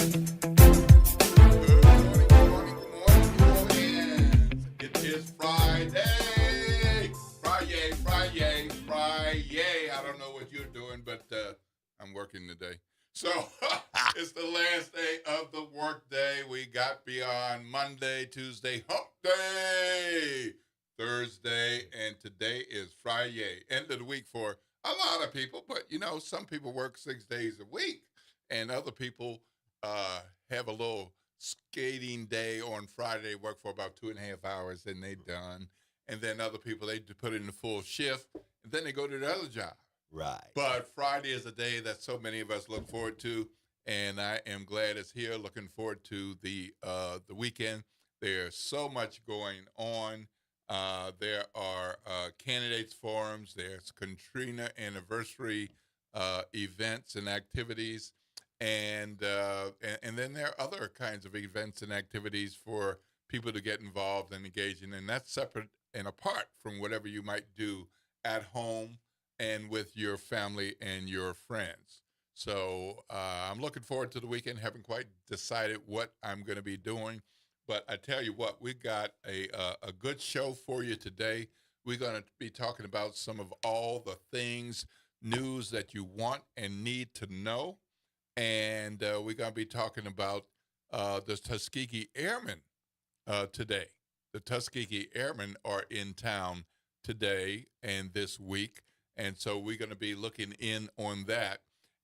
Good morning, good morning, good morning, New Orleans. It is Friday. Friday. I don't know what you're doing, but I'm working today. So it's the last day of the work day. We got beyond Monday, Tuesday, hump day, Thursday, and today is Friday. End of the week for a lot of people, but some people work 6 days a week, and other people have a little skating day on Friday, work for about 2.5 hours, and they done. And then other people, they put in the full shift, and then they go to the other job. Right. But Friday is a day that so many of us look forward to, and I am glad it's here. Looking forward to the weekend. There's so much going on. There are candidates forums. There's Katrina anniversary events and activities, and then there are other kinds of events and activities for people to get involved and engage in, and that's separate and apart from whatever you might do at home and with your family and your friends. So I'm looking forward to the weekend. Haven't quite decided what I'm going to be doing, but I tell you what, we got a good show for you today. We're going to be talking about some of all the things, news that you want and need to know. And we're going to be talking about the Tuskegee Airmen today. The Tuskegee Airmen are in town today and this week, and so we're going to be looking in on that.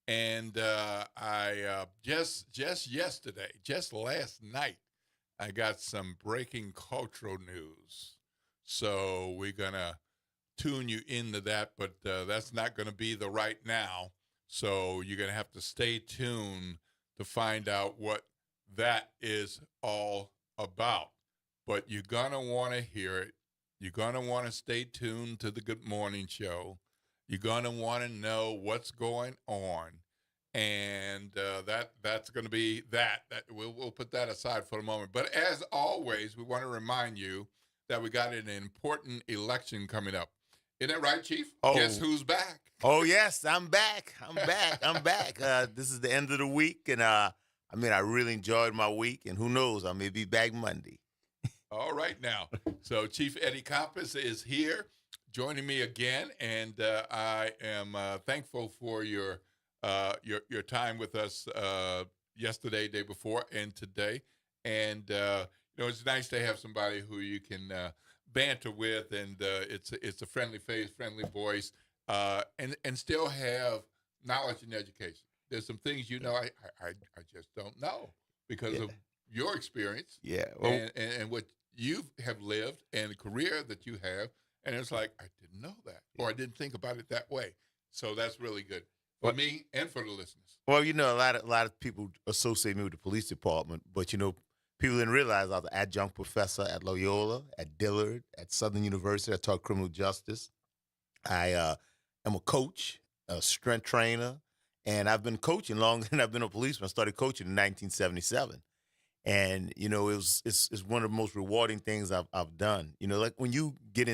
And I just yesterday, just last night, I got some breaking cultural news. So we're going to tune you into that, but that's not going to be the right now. So you're going to have to stay tuned to find out what that is all about. But you're going to want to hear it. You're going to want to stay tuned to the Good Morning Show. You're going to want to know what's going on. And that's going to be that. We'll put that aside for a moment. But as always, we want to remind you that we got an important election coming up. Isn't that right, Chief? Oh. Guess who's back? Oh, yes, I'm back. I'm back. This is the end of the week, and I really enjoyed my week, and who knows, I may be back Monday. All right now. So Chief Eddie Compass is here joining me again, and I am thankful for your time with us yesterday, day before, and today. And it's nice to have somebody who you can banter with, and it's a friendly face, friendly voice, and still have knowledge and education. There's some things I just don't know because of your experience, well, and what you have lived and the career that you have, and it's like I didn't know that, or I didn't think about it that way. So that's really good for me and for the listeners. Well, a lot of people associate me with the police department, but people didn't realize I was an adjunct professor at Loyola, at Dillard, at Southern University. I taught criminal justice. I am a coach, a strength trainer, and I've been coaching longer than I've been a policeman. I started coaching in 1977. And, it's one of the most rewarding things I've done. Like when you get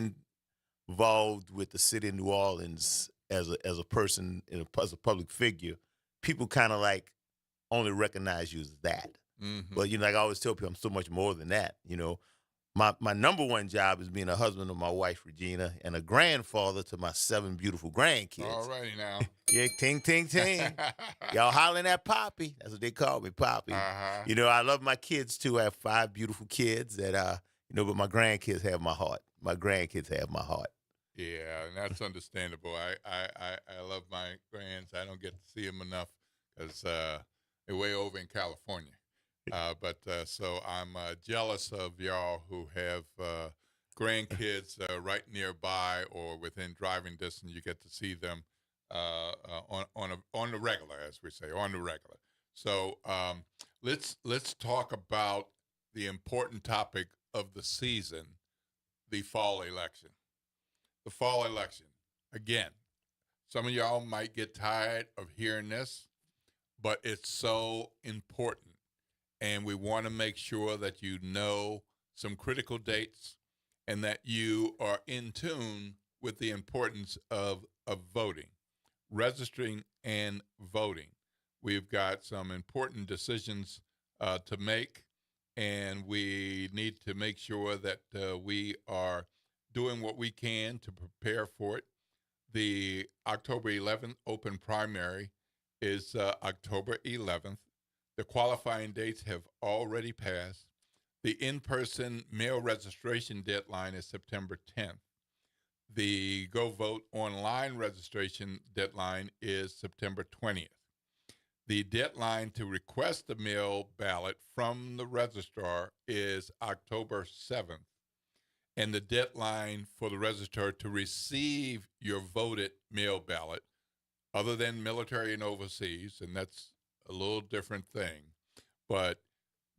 involved with the city of New Orleans as a person, as a public figure, people kind of like only recognize you as that. Mm-hmm. But, like I always tell people, I'm so much more than that. My number one job is being a husband to my wife, Regina, and a grandfather to my 7 beautiful grandkids. All righty now. Yeah, ting, ting, ting. Y'all hollering at Poppy. That's what they call me, Poppy. Uh-huh. I love my kids, too. I have 5 beautiful kids that, but my grandkids have my heart. My grandkids have my heart. Yeah, and that's understandable. I love my grands. I don't get to see them enough because they're way over in California. So I'm jealous of y'all who have grandkids right nearby or within driving distance. You get to see them on the regular, as we say, on the regular. So let's talk about the important topic of the season, the fall election. The fall election. Again, some of y'all might get tired of hearing this, but it's so important. And we want to make sure that you know some critical dates and that you are in tune with the importance of voting, registering and voting. We've got some important decisions to make, and we need to make sure that we are doing what we can to prepare for it. The October 11th open primary is October 11th. The qualifying dates have already passed. The in-person mail registration deadline is September 10th. The Go Vote online registration deadline is September 20th. The deadline to request a mail ballot from the registrar is October 7th. And the deadline for the registrar to receive your voted mail ballot, other than military and overseas, and that's a little different thing, but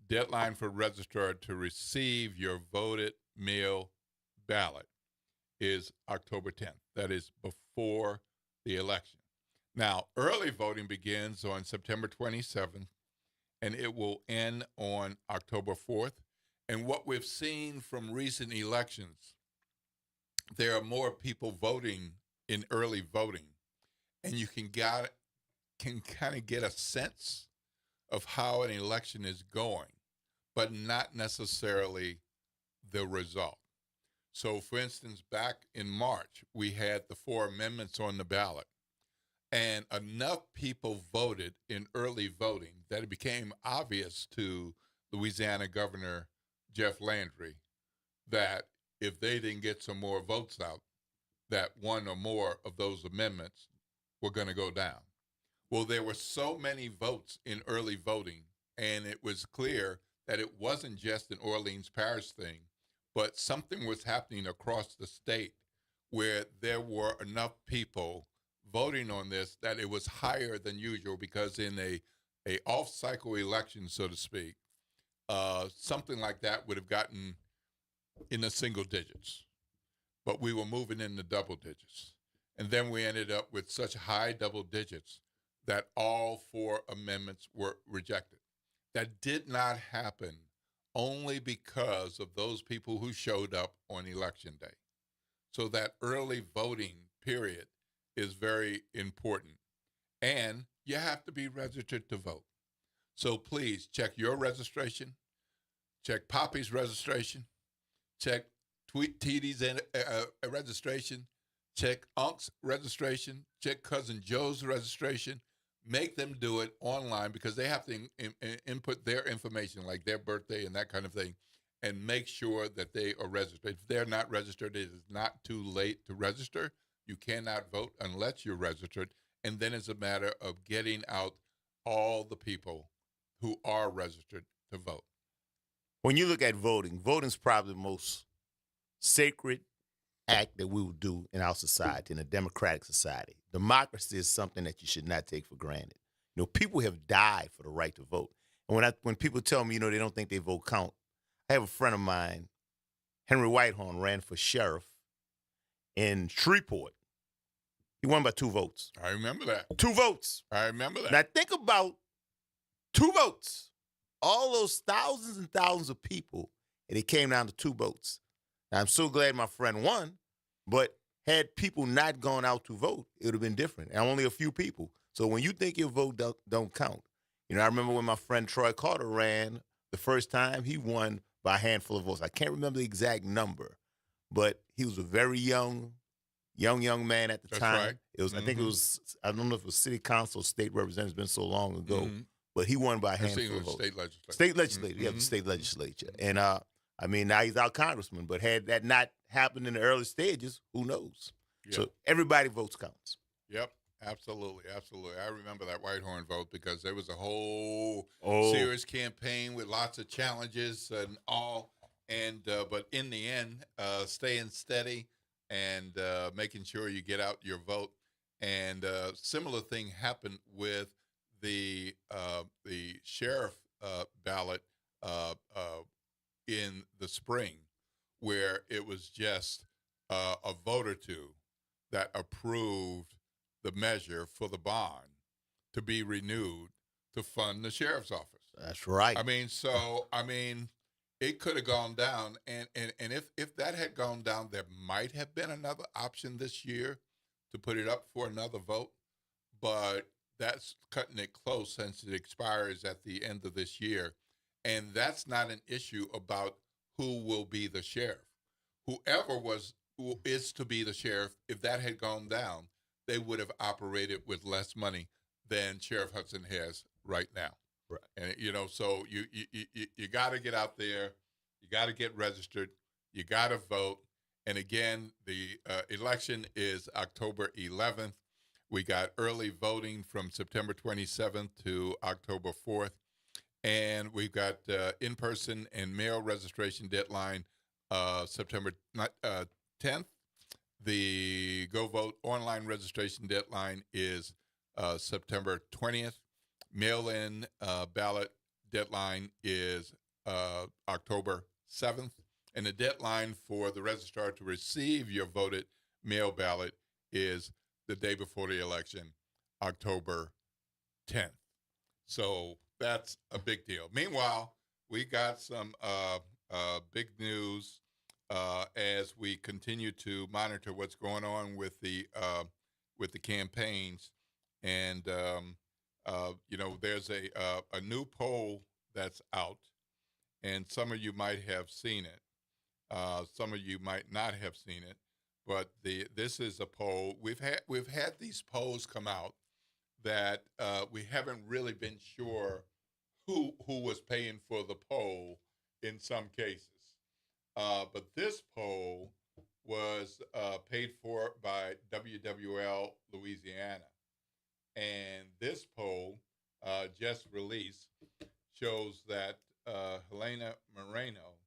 deadline for registrar to receive your voted mail ballot is October 10th. That is before the election. Now, early voting begins on September 27th, and it will end on October 4th. And what we've seen from recent elections, there are more people voting in early voting, and you can kind of get a sense of how an election is going, but not necessarily the result. So, for instance, back in March, we had the 4 amendments on the ballot, and enough people voted in early voting that it became obvious to Louisiana Governor Jeff Landry that if they didn't get some more votes out, that one or more of those amendments were going to go down. Well, there were so many votes in early voting, and it was clear that it wasn't just an Orleans Parish thing, but something was happening across the state where there were enough people voting on this that it was higher than usual, because in a off-cycle election, so to speak, something like that would have gotten in the single digits, but we were moving in the double digits. And then we ended up with such high double digits that all 4 amendments were rejected. That did not happen only because of those people who showed up on election day. So that early voting period is very important. And you have to be registered to vote. So please check your registration, check Poppy's registration, check TD's registration, check Unc's registration, check Cousin Joe's registration. Make them do it online, because they have to input their information, like their birthday and that kind of thing, and make sure that they are registered. If they're not registered, it is not too late to register. You cannot vote unless you're registered. And then it's a matter of getting out all the people who are registered to vote. When you look at voting, voting's probably the most sacred act that we will do in our society, in a democratic society. Democracy is something that you should not take for granted. People have died for the right to vote. And when people tell me, they don't think their vote count, I have a friend of mine, Henry Whitehorn, ran for sheriff in Shreveport. He won by 2 votes. I remember that. 2 votes. I remember that. Now think about 2 votes. All those thousands and thousands of people, and it came down to 2 votes. Now, I'm so glad my friend won, but had people not gone out to vote, it would have been different. And only a few people. So when you think your vote don't count, I remember when my friend Troy Carter ran the first time, he won by a handful of votes. I can't remember the exact number, but he was a very young man at the That's time. right. It was, I think it was, I don't know if it was city council, state representative. It's been so long ago, but he won by a handful of votes. State legislature. State legislature, yeah, the state legislature. And now he's our congressman, but had that not happened in the early stages, who knows? Yep. So everybody votes counts. Yep, absolutely. I remember that Whitehorn vote, because there was a whole serious campaign with lots of challenges and all, and but in the end, staying steady and making sure you get out your vote. And similar thing happened with the sheriff ballot in the spring, where it was just a vote or 2 that approved the measure for the bond to be renewed to fund the sheriff's office. That's right. It could have gone down, and if that had gone down, there might have been another option this year to put it up for another vote, but that's cutting it close since it expires at the end of this year. And that's not an issue about who will be the sheriff. Whoever who is to be the sheriff, if that had gone down, they would have operated with less money than Sheriff Hudson has right now. Right. And so you got to get out there, you got to get registered, you got to vote. And again, the election is October 11th. We got early voting from September 27th to October 4th. And we've got in-person and mail registration deadline September 10th. The Go Vote online registration deadline is September 20th. Mail-in ballot deadline is October 7th. And the deadline for the registrar to receive your voted mail ballot is the day before the election, October 10th. So that's a big deal. Meanwhile, we got some big news as we continue to monitor what's going on with the campaigns. And there's a new poll that's out, and some of you might have seen it. Some of you might not have seen it, but this is a poll. We've had these polls come out that we haven't really been sure who was paying for the poll in some cases. But this poll was paid for by WWL Louisiana. And this poll, just released, shows that Helena Moreno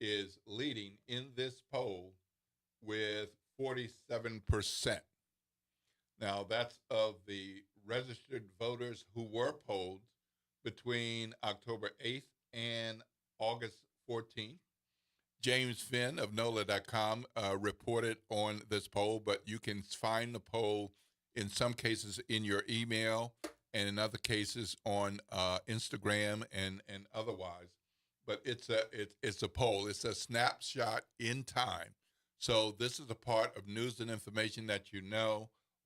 is leading in this poll with 47%. Now, that's of the registered voters who were polled between October 8th and August 14th. James Finn of NOLA.com reported on this poll, but you can find the poll in some cases in your email and in other cases on Instagram and otherwise. But it's a poll. It's a snapshot in time. So this is a part of news and information that you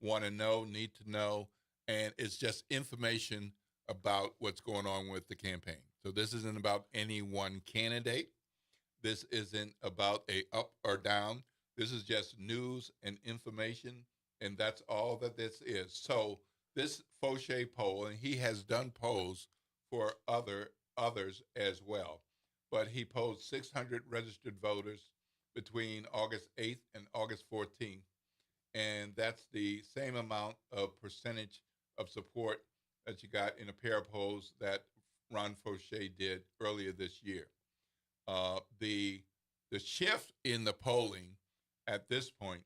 want to know, need to know, and it's just information about what's going on with the campaign. So this isn't about any one candidate. This isn't about a up or down. This is just news and information, and that's all that this is. So this Fauché poll, and he has done polls for others as well, but he polled 600 registered voters between August 8th and August 14th, and that's the same amount of percentage of support that you got in a pair of polls that Ron Fauché did earlier this year. The shift in the polling at this point,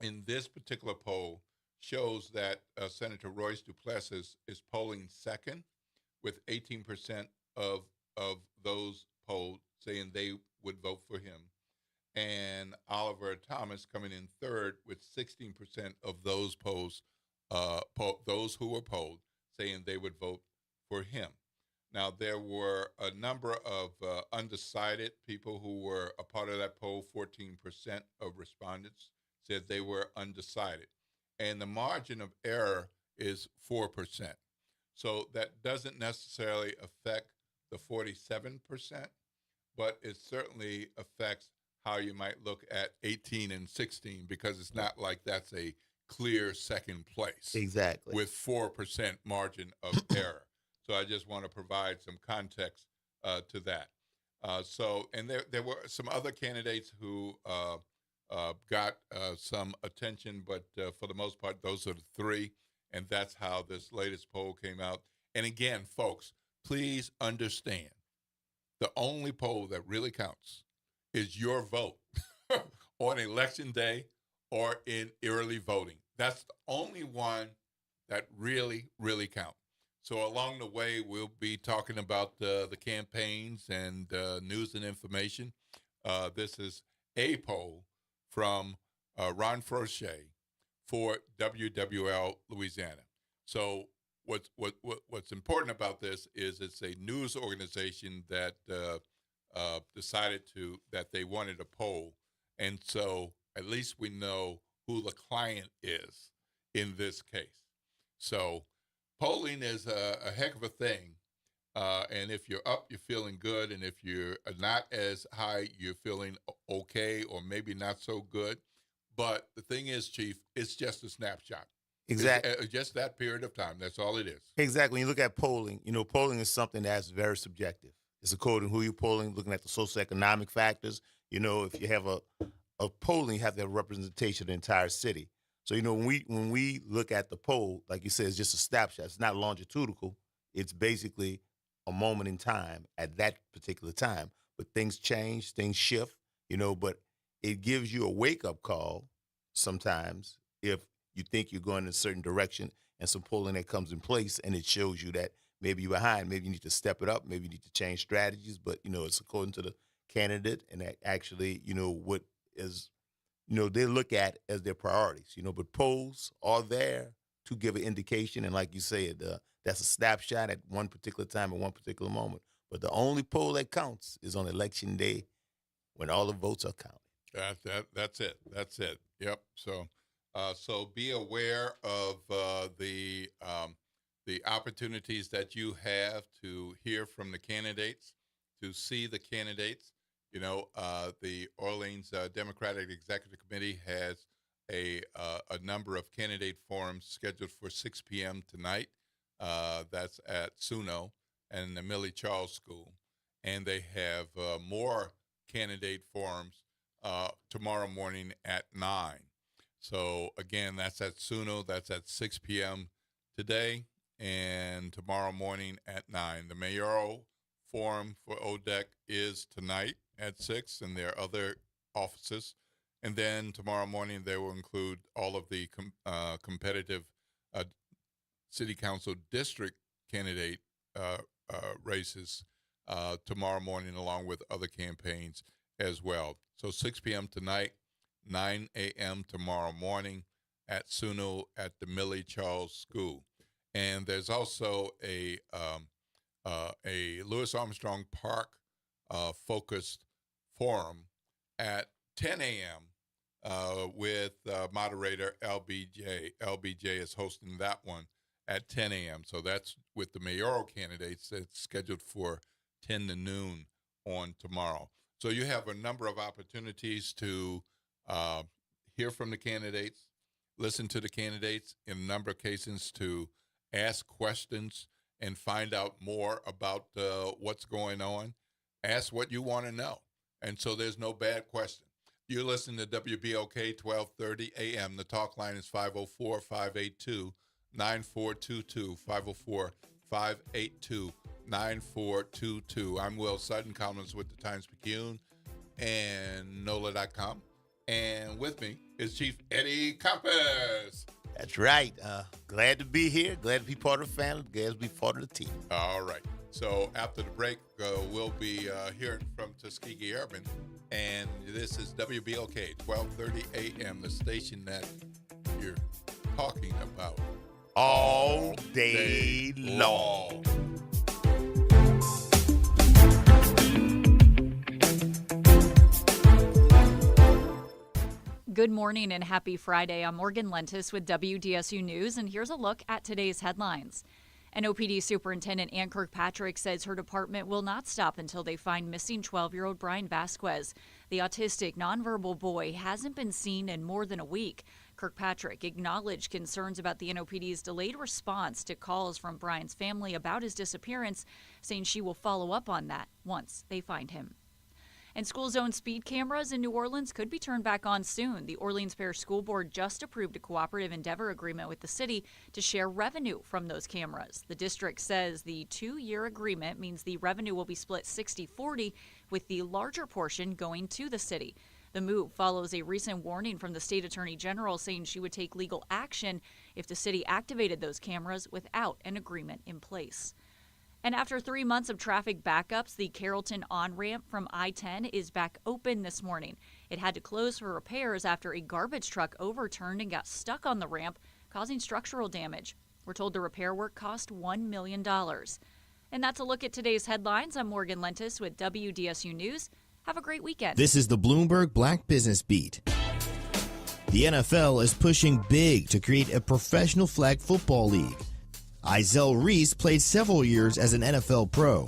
in this particular poll, shows that Senator Royce Duplessis is polling second, with 18% of those polled saying they would vote for him, and Oliver Thomas coming in third with 16% of those those who were polled saying they would vote for him. Now, there were a number of undecided people who were a part of that poll. 14% of respondents said they were undecided. And the margin of error is 4%. So that doesn't necessarily affect the 47%, but it certainly affects how you might look at 18 and 16, because it's not like that's a clear second place. Exactly. With 4% margin of error. So I just want to provide some context to that. And there were some other candidates who got some attention, but for the most part, those are the three. And that's how this latest poll came out. And again, folks, please understand, the only poll that really counts is your vote on election day or in early voting. That's the only one that really, really counts. So along the way, we'll be talking about the campaigns and news and information. This is a poll from Ron Fauché for WWL Louisiana. So what's important about this is it's a news organization that decided that they wanted a poll, and so at least we know who the client is in this case. So polling is a heck of a thing. And if you're up, you're feeling good. And if you're not as high, you're feeling okay or maybe not so good. But the thing is, Chief, it's just a snapshot. Exactly. It's, just that period of time. That's all it is. Exactly. When you look at polling, polling is something that's very subjective. It's according to who you're polling, looking at the socioeconomic factors. If you have a polling, you have to have representation of the entire city. So, when we look at the poll, like you said, it's just a snapshot. It's not longitudinal. It's basically a moment in time at that particular time. But things change, things shift, but it gives you a wake-up call sometimes if you think you're going in a certain direction and some polling that comes in place and it shows you that maybe you're behind, maybe you need to step it up, maybe you need to change strategies, but, it's according to the candidate and actually, what is, they look at as their priorities, but polls are there to give an indication. And like you said, that's a snapshot at one particular time at one particular moment. But the only poll that counts is on election day when all the votes are counted. That's it. That's it. Yep. So be aware of the opportunities that you have to hear from the candidates, to see the candidates. The Orleans Democratic Executive Committee has a number of candidate forums scheduled for 6 p.m. tonight. That's at SUNO and the Millie Charles School. And they have more candidate forums tomorrow morning at 9. So, again, that's at SUNO. That's at 6 p.m. today and tomorrow morning at 9. The mayoral forum for ODEC is tonight at 6, and there are other offices. And then tomorrow morning, they will include all of the competitive city council district candidate races tomorrow morning, along with other campaigns as well. So 6 p.m. tonight, 9 a.m. tomorrow morning at SUNO at the Millie Charles School. And there's also a Louis Armstrong Park focused forum at 10 a.m. With moderator LBJ. LBJ is hosting that one at 10 a.m. So that's with the mayoral candidates. It's scheduled for 10 to noon on tomorrow. So you have a number of opportunities to hear from the candidates, listen to the candidates, in a number of cases to ask questions and find out more about what's going on. Ask what you want to know. And so there's no bad question. You're listening to WBOK 1230 AM. The talk line is 504-582-9422, 504-582-9422. I'm Will Sutton, columnist with the Times-Picayune and NOLA.com. And with me is Chief Eddie Compass. That's right. Glad to be here. Glad to be part of the family. Glad to be part of the team. All right. So after the break, we'll be hearing from Tuskegee Airmen. And this is WBOK 1230 AM, the station that you're talking about all day long. Good morning and happy Friday. I'm Morgan Lentis with WDSU News, and here's a look at today's headlines. NOPD Superintendent Ann Kirkpatrick says her department will not stop until they find missing 12-year-old Brian Vasquez. The autistic, nonverbal boy hasn't been seen in more than a week. Kirkpatrick acknowledged concerns about the NOPD's delayed response to calls from Brian's family about his disappearance, saying she will follow up on that once they find him. And school zone speed cameras in New Orleans could be turned back on soon. The Orleans Parish School Board just approved a cooperative endeavor agreement with the city to share revenue from those cameras. The district says the 2-year agreement means the revenue will be split 60-40, with the larger portion going to the city. The move follows a recent warning from the state attorney general saying she would take legal action if the city activated those cameras without an agreement in place. And after 3 months of traffic backups, the Carrollton on-ramp from I-10 is back open this morning. It had to close for repairs after a garbage truck overturned and got stuck on the ramp, causing structural damage. We're told the repair work cost $1 million. And that's a look at today's headlines. I'm Morgan Lentis with WDSU News. Have a great weekend. This is the Bloomberg Black Business Beat. The NFL is pushing big to create a professional flag football league. Izell Reese played several years as an NFL pro.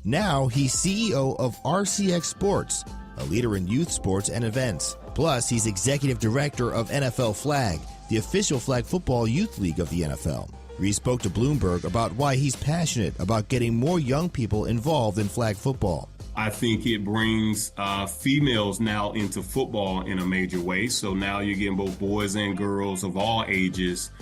Now he's CEO of RCX Sports, a leader in youth sports and events. Plus, he's executive director of NFL Flag, the official flag football youth league of the NFL. Reese spoke to Bloomberg about why he's passionate about getting more young people involved in flag football. I think it brings females now into football in a major way. So now you're getting both boys and girls of all ages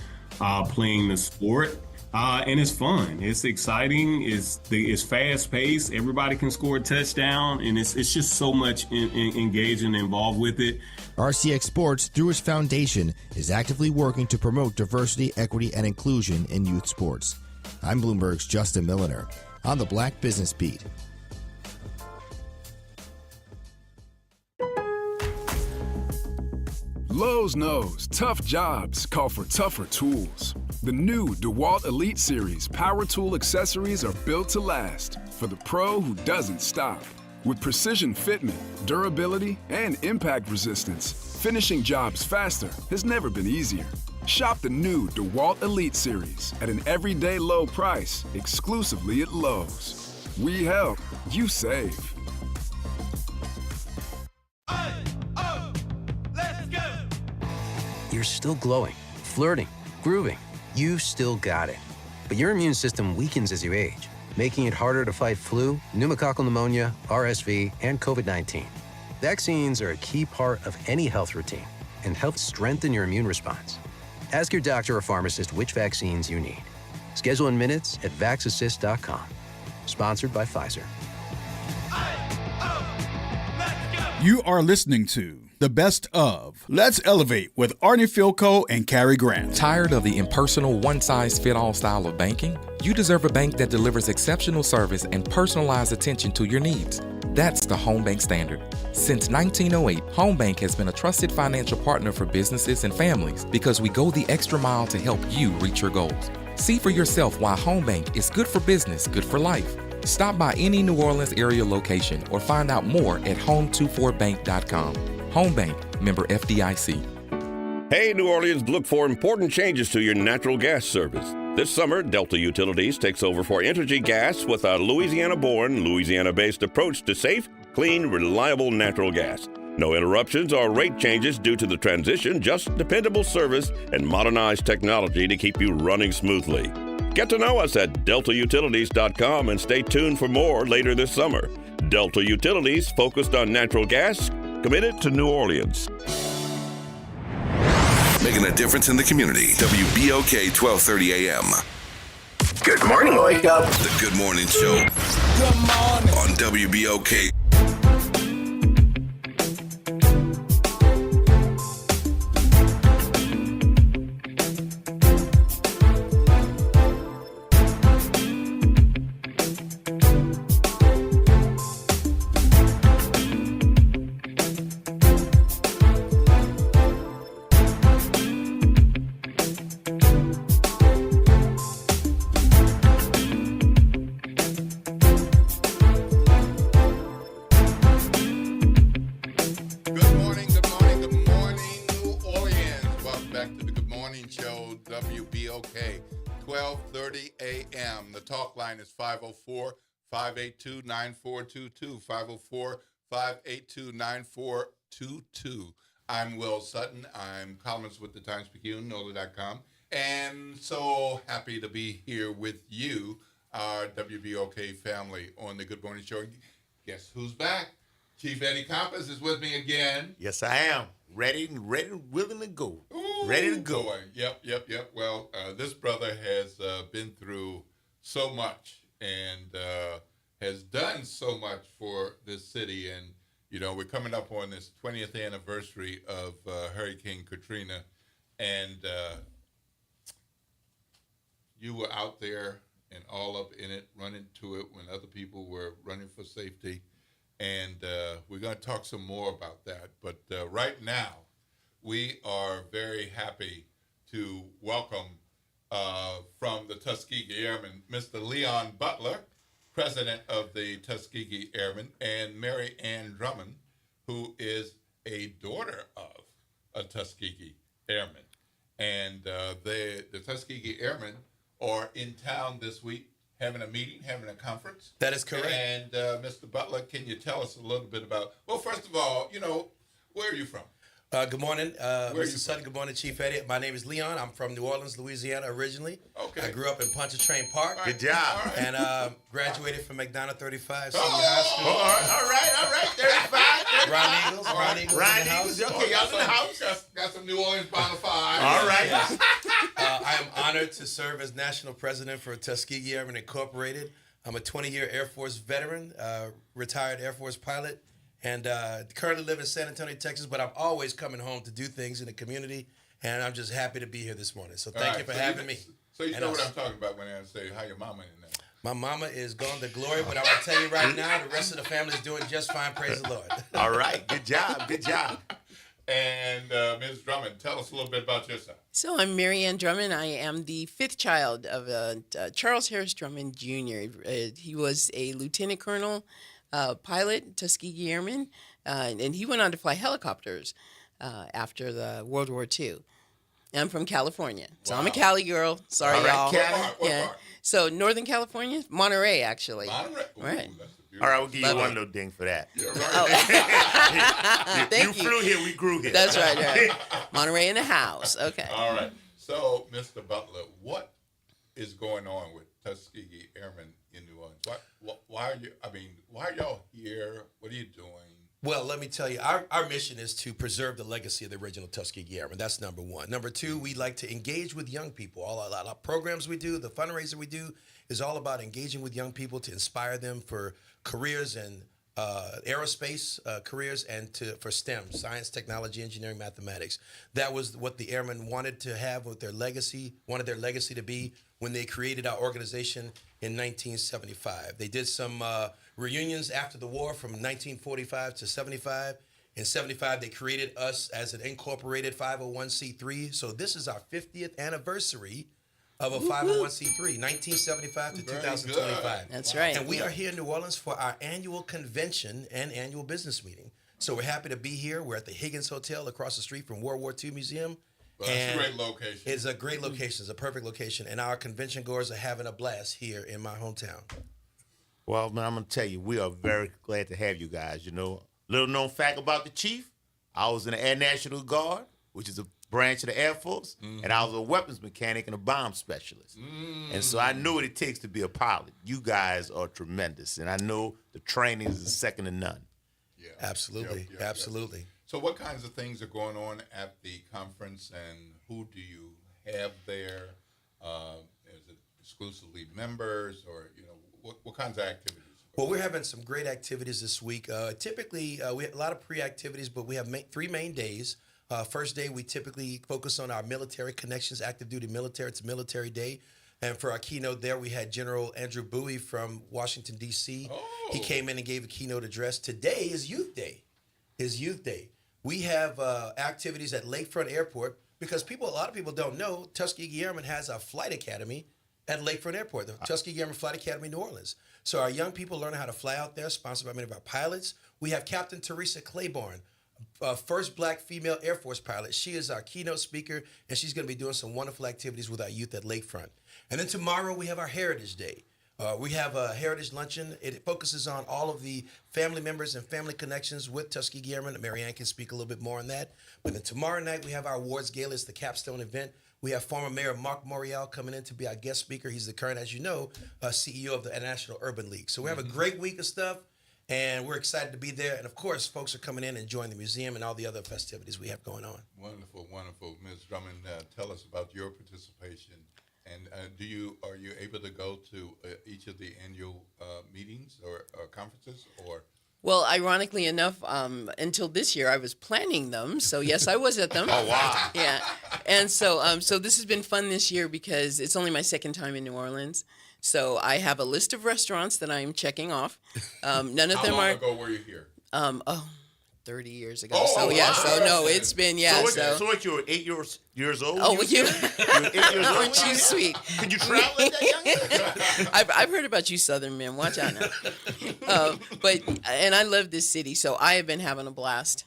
playing the sport. And it's fun. It's exciting. It's fast paced. Everybody can score a touchdown. And it's just so much engaging and involved with it. RCX Sports, through its foundation, is actively working to promote diversity, equity, and inclusion in youth sports. I'm Bloomberg's Justin Milliner on the Black Business Beat. Lowe's knows tough jobs call for tougher tools. The new DeWalt Elite Series power tool accessories are built to last for the pro who doesn't stop. With precision fitment, durability, and impact resistance, finishing jobs faster has never been easier. Shop the new DeWalt Elite Series at an everyday low price exclusively at Lowe's. We help, you save. You're still glowing, flirting, grooving. You still got it. But your immune system weakens as you age, making it harder to fight flu, pneumococcal pneumonia, RSV, and COVID-19. Vaccines are a key part of any health routine and help strengthen your immune response. Ask your doctor or pharmacist which vaccines you need. Schedule in minutes at vaxassist.com. Sponsored by Pfizer. You are listening to the best of Let's Elevate with Arnie Filco and Cary Grant. Tired of the impersonal, one-size-fit-all style of banking? You deserve a bank that delivers exceptional service and personalized attention to your needs. That's the Home Bank Standard. Since 1908, Home Bank has been a trusted financial partner for businesses and families because we go the extra mile to help you reach your goals. See for yourself why Home Bank is good for business, good for life. Stop by any New Orleans area location or find out more at home24bank.com. Home Bank, member FDIC. Hey, New Orleans, look for important changes to your natural gas service. This summer, Delta Utilities takes over for Entergy Gas with a Louisiana-born, Louisiana-based approach to safe, clean, reliable natural gas. No interruptions or rate changes due to the transition, just dependable service and modernized technology to keep you running smoothly. Get to know us at deltautilities.com and stay tuned for more later this summer. Delta Utilities, focused on natural gas, committed to New Orleans. Making a difference in the community. WBOK 1230 AM. Good morning, wake up. The Good Morning Show. Good morning. On WBOK. WBOK 1230 AM. The talk line is 504-582-9422. 504-582-9422. I'm Will Sutton. I'm columnist with the Times-Picayune, NOLA.com. And so happy to be here with you, our WBOK family, on the Good Morning Show. Guess who's back? Chief Eddie Compass is with me again. Yes, I am. Ready, willing to go. Ooh, ready to go. Boy. Yep. Well, this brother has been through so much and has done so much for this city. And, you know, we're coming up on this 20th anniversary of Hurricane Katrina. And you were out there and all up in it, running to it when other people were running for safety. And we're going to talk some more about that. But right now, we are very happy to welcome from the Tuskegee Airmen, Mr. Leon Butler, president of the Tuskegee Airmen, and Mary Ann Drummond, who is a daughter of a Tuskegee Airman. And the Tuskegee Airmen are in town this week having a meeting, having a conference. That is correct. And Mr. Butler, can you tell us a little bit about, well, first of all, where are you from? Good morning, Mr. Sutton. Good morning, Chief Eddie. My name is Leon. I'm from New Orleans, Louisiana originally. Okay. I grew up in Pontchartrain Park. Good job. All right. And graduated from McDonough 35 Senior High School. All right. 35. Ron Eagles. Ron Eagles. Okay, y'all in the house. Got some New Orleans Bonafide. All right. I am honored to serve as National President for Tuskegee Airmen Incorporated. I'm a 20-year Air Force veteran, retired Air Force pilot, and currently live in San Antonio, Texas, but I'm always coming home to do things in the community, and I'm just happy to be here this morning. So thank you for having me. So you know what I'm talking about when I say, how your mama in there? My mama is gone to glory, but I'm going to tell you right now, the rest of the family is doing just fine, praise the Lord. All right, good job. And Ms. Drummond, tell us a little bit about yourself. So I'm Mary Ann Drummond. I am the fifth child of Charles Harris Drummond Jr. He was a lieutenant colonel, pilot, Tuskegee Airman, and he went on to fly helicopters after the World War II. I'm from California, so I'm a Cali girl. Sorry, all right, y'all. Cali. Yeah. So Northern California, Monterey, actually. Monterey? Ooh, right. All right, we'll give you one little ding for that. Yeah, right. Thank you flew here, we grew here. That's right. Monterey in the house. Okay. All right. So, Mr. Butler, what is going on with Tuskegee Airmen in New Orleans? Why are y'all here? What are you doing? Well, let me tell you, our mission is to preserve the legacy of the original Tuskegee Airmen. That's number one. Number two, we like to engage with young people. All our programs we do, the fundraiser we do, is all about engaging with young people to inspire them for careers in aerospace careers and for STEM, science, technology, engineering, mathematics. That was what the airmen wanted to have with their legacy, wanted their legacy to be when they created our organization in 1975. They did some reunions after the war from 1945 to 75. In 75, they created us as an incorporated 501c3. So this is our 50th anniversary of a 501c3, 1975 to 2025. That's right. And we are here in New Orleans for our annual convention and annual business meeting. So we're happy to be here. We're at the Higgins Hotel across the street from World War II Museum. Well, that's a great location. It's a great location. It's a perfect location. And our convention goers are having a blast here in my hometown. Well, man, I'm going to tell you, we are very glad to have you guys. Little known fact about the chief, I was in the Air National Guard, which is a branch of the Air Force, and I was a weapons mechanic and a bomb specialist. And so I know what it takes to be a pilot. You guys are tremendous, and I know the training is second to none. Yeah, absolutely, absolutely. Yep. So what kinds of things are going on at the conference, and who do you have there? Is it exclusively members, or what kinds of activities? Well, we're having some great activities this week. Typically, we have a lot of pre-activities, but we have three main days. First day, we typically focus on our military connections, active duty military. It's Military Day. And for our keynote there, we had General Andrew Bowie from Washington, D.C. Oh. He came in and gave a keynote address. Today is Youth Day. We have activities at Lakefront Airport because a lot of people don't know, Tuskegee Airmen has a flight academy at Lakefront Airport, the Tuskegee Airmen Flight Academy, New Orleans. So our young people learn how to fly out there, sponsored by many of our pilots. We have Captain Teresa Claiborne, first black female Air Force pilot. She is our keynote speaker, and she's going to be doing some wonderful activities with our youth at Lakefront. And then tomorrow we have our Heritage Day. We have a Heritage Luncheon. It focuses on all of the family members and family connections with Tuskegee Airmen. Mary Ann can speak a little bit more on that. But then tomorrow night we have our awards gala. It's the capstone event. We have former Mayor Mark Morial coming in to be our guest speaker. He's the current, as you know, CEO of the National Urban League. So we have a great week of stuff. And we're excited to be there. And, of course, folks are coming in and enjoying the museum and all the other festivities we have going on. Wonderful, wonderful. Ms. Drummond, tell us about your participation. And are you able to go to each of the annual meetings or conferences? Well, ironically enough, until this year, I was planning them. So, yes, I was at them. Oh, wow. Yeah. And so this has been fun this year because it's only my second time in New Orleans. So I have a list of restaurants that I'm checking off. None of them are. How long ago were you here? 30 years ago. It's been, So what, you were 8 years old? Oh, you? You were 8 years old? Aren't you sweet? Could you travel at that young? I've heard about you Southern men. Watch out now. And I love this city, so I have been having a blast,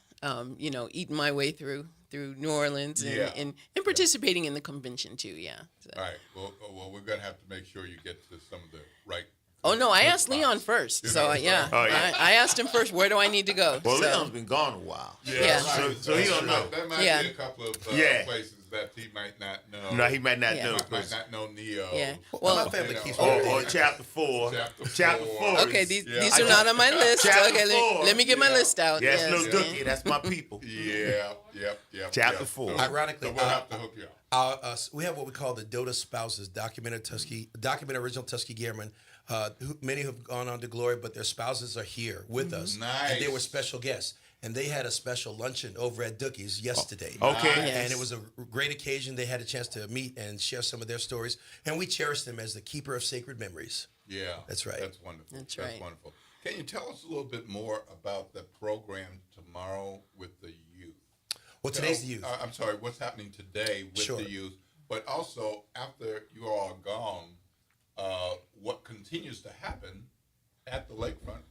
eating my way through through New Orleans and participating in the convention too. Yeah. So. All right. Well, we're gonna have to make sure you get to some of the right. Oh no, I asked Leon first. So yeah, I asked him first. Where do I need to go? Well, Leon's been gone a while. Yeah. So he don't know. There might be a couple of places that he might not know. No, he might not know. Might not know Neo. Yeah. Well, my family keeps or chapter 4. Chapter 4. Okay, these are not on my list. Okay, let me get my list out. Yeah, it's no Dookie. That's my people. Yeah. Chapter 4. Ironically, so we'll have to hook you up. We have what we call the Dota Spouses, documented original Tuskegee Airmen. Many have gone on to glory, but their spouses are here with us. Nice. And they were special guests. And they had a special luncheon over at Dookie's yesterday. Okay. Nice. Yes. And it was a great occasion. They had a chance to meet and share some of their stories. And we cherish them as the keeper of sacred memories. Yeah. That's right. That's wonderful. That's right. Wonderful. Can you tell us a little bit more about the program tomorrow with the youth? Well, today's the youth. I'm sorry, what's happening today with the youth, but also after you all are gone, what continues to happen at the lakefront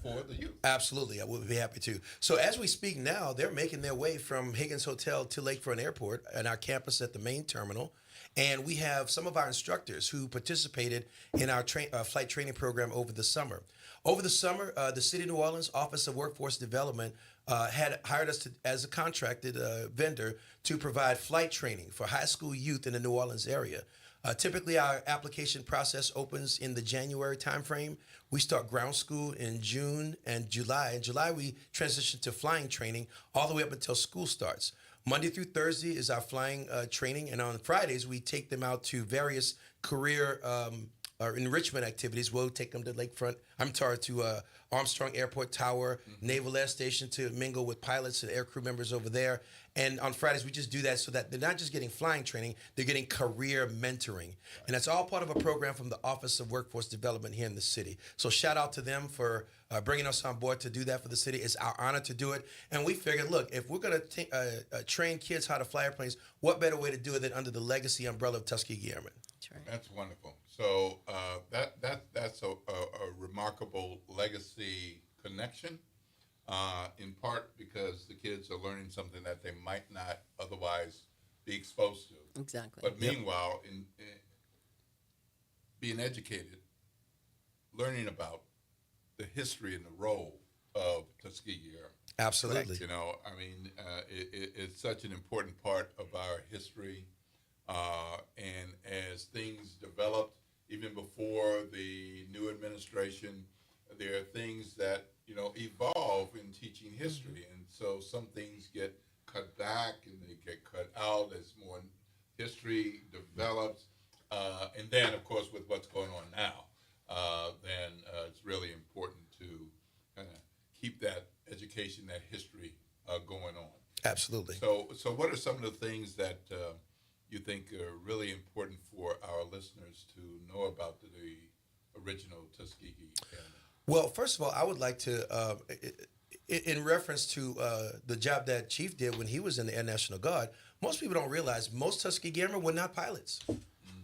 for the youth? Absolutely. I would be happy to. So as we speak now, they're making their way from Higgins Hotel to Lakefront Airport and our campus at the main terminal. And we have some of our instructors who participated in our flight training program over the summer. Over the summer, the City of New Orleans Office of Workforce Development had hired us as a contracted vendor to provide flight training for high school youth in the New Orleans area. Typically, our application process opens in the January timeframe. We start ground school in June and July. In July, we transition to flying training all the way up until school starts. Monday through Thursday is our flying training, and on Fridays, we take them out to various career or enrichment activities. We'll take them to to Armstrong Airport Tower, Naval Air Station to mingle with pilots and air crew members over there. And on Fridays, we just do that so that they're not just getting flying training, they're getting career mentoring. And that's all part of a program from the Office of Workforce Development here in the city. So shout out to them for bringing us on board to do that for the city. It's our honor to do it. And we figured, look, if we're going to train kids how to fly airplanes, what better way to do it than under the legacy umbrella of Tuskegee Airmen? That's right. That's wonderful. So that's a remarkable legacy connection, in part because the kids are learning something that they might not otherwise be exposed to. Exactly. But meanwhile, in being educated, learning about the history and the role of Tuskegee Airmen. Absolutely. You know, I mean, it's such an important part of our history. And as things developed, even before the new administration, there are things that, evolve in teaching history. And so some things get cut back and they get cut out as more history develops. And then, of course, with what's going on now, then it's really important to kind of keep that education, that history going on. Absolutely. So what are some of the things that you think are really important for our listeners to know about the original Tuskegee Airmen? Well, first of all, I would like to, in reference to the job that Chief did when he was in the Air National Guard, most people don't realize most Tuskegee Airmen were not pilots.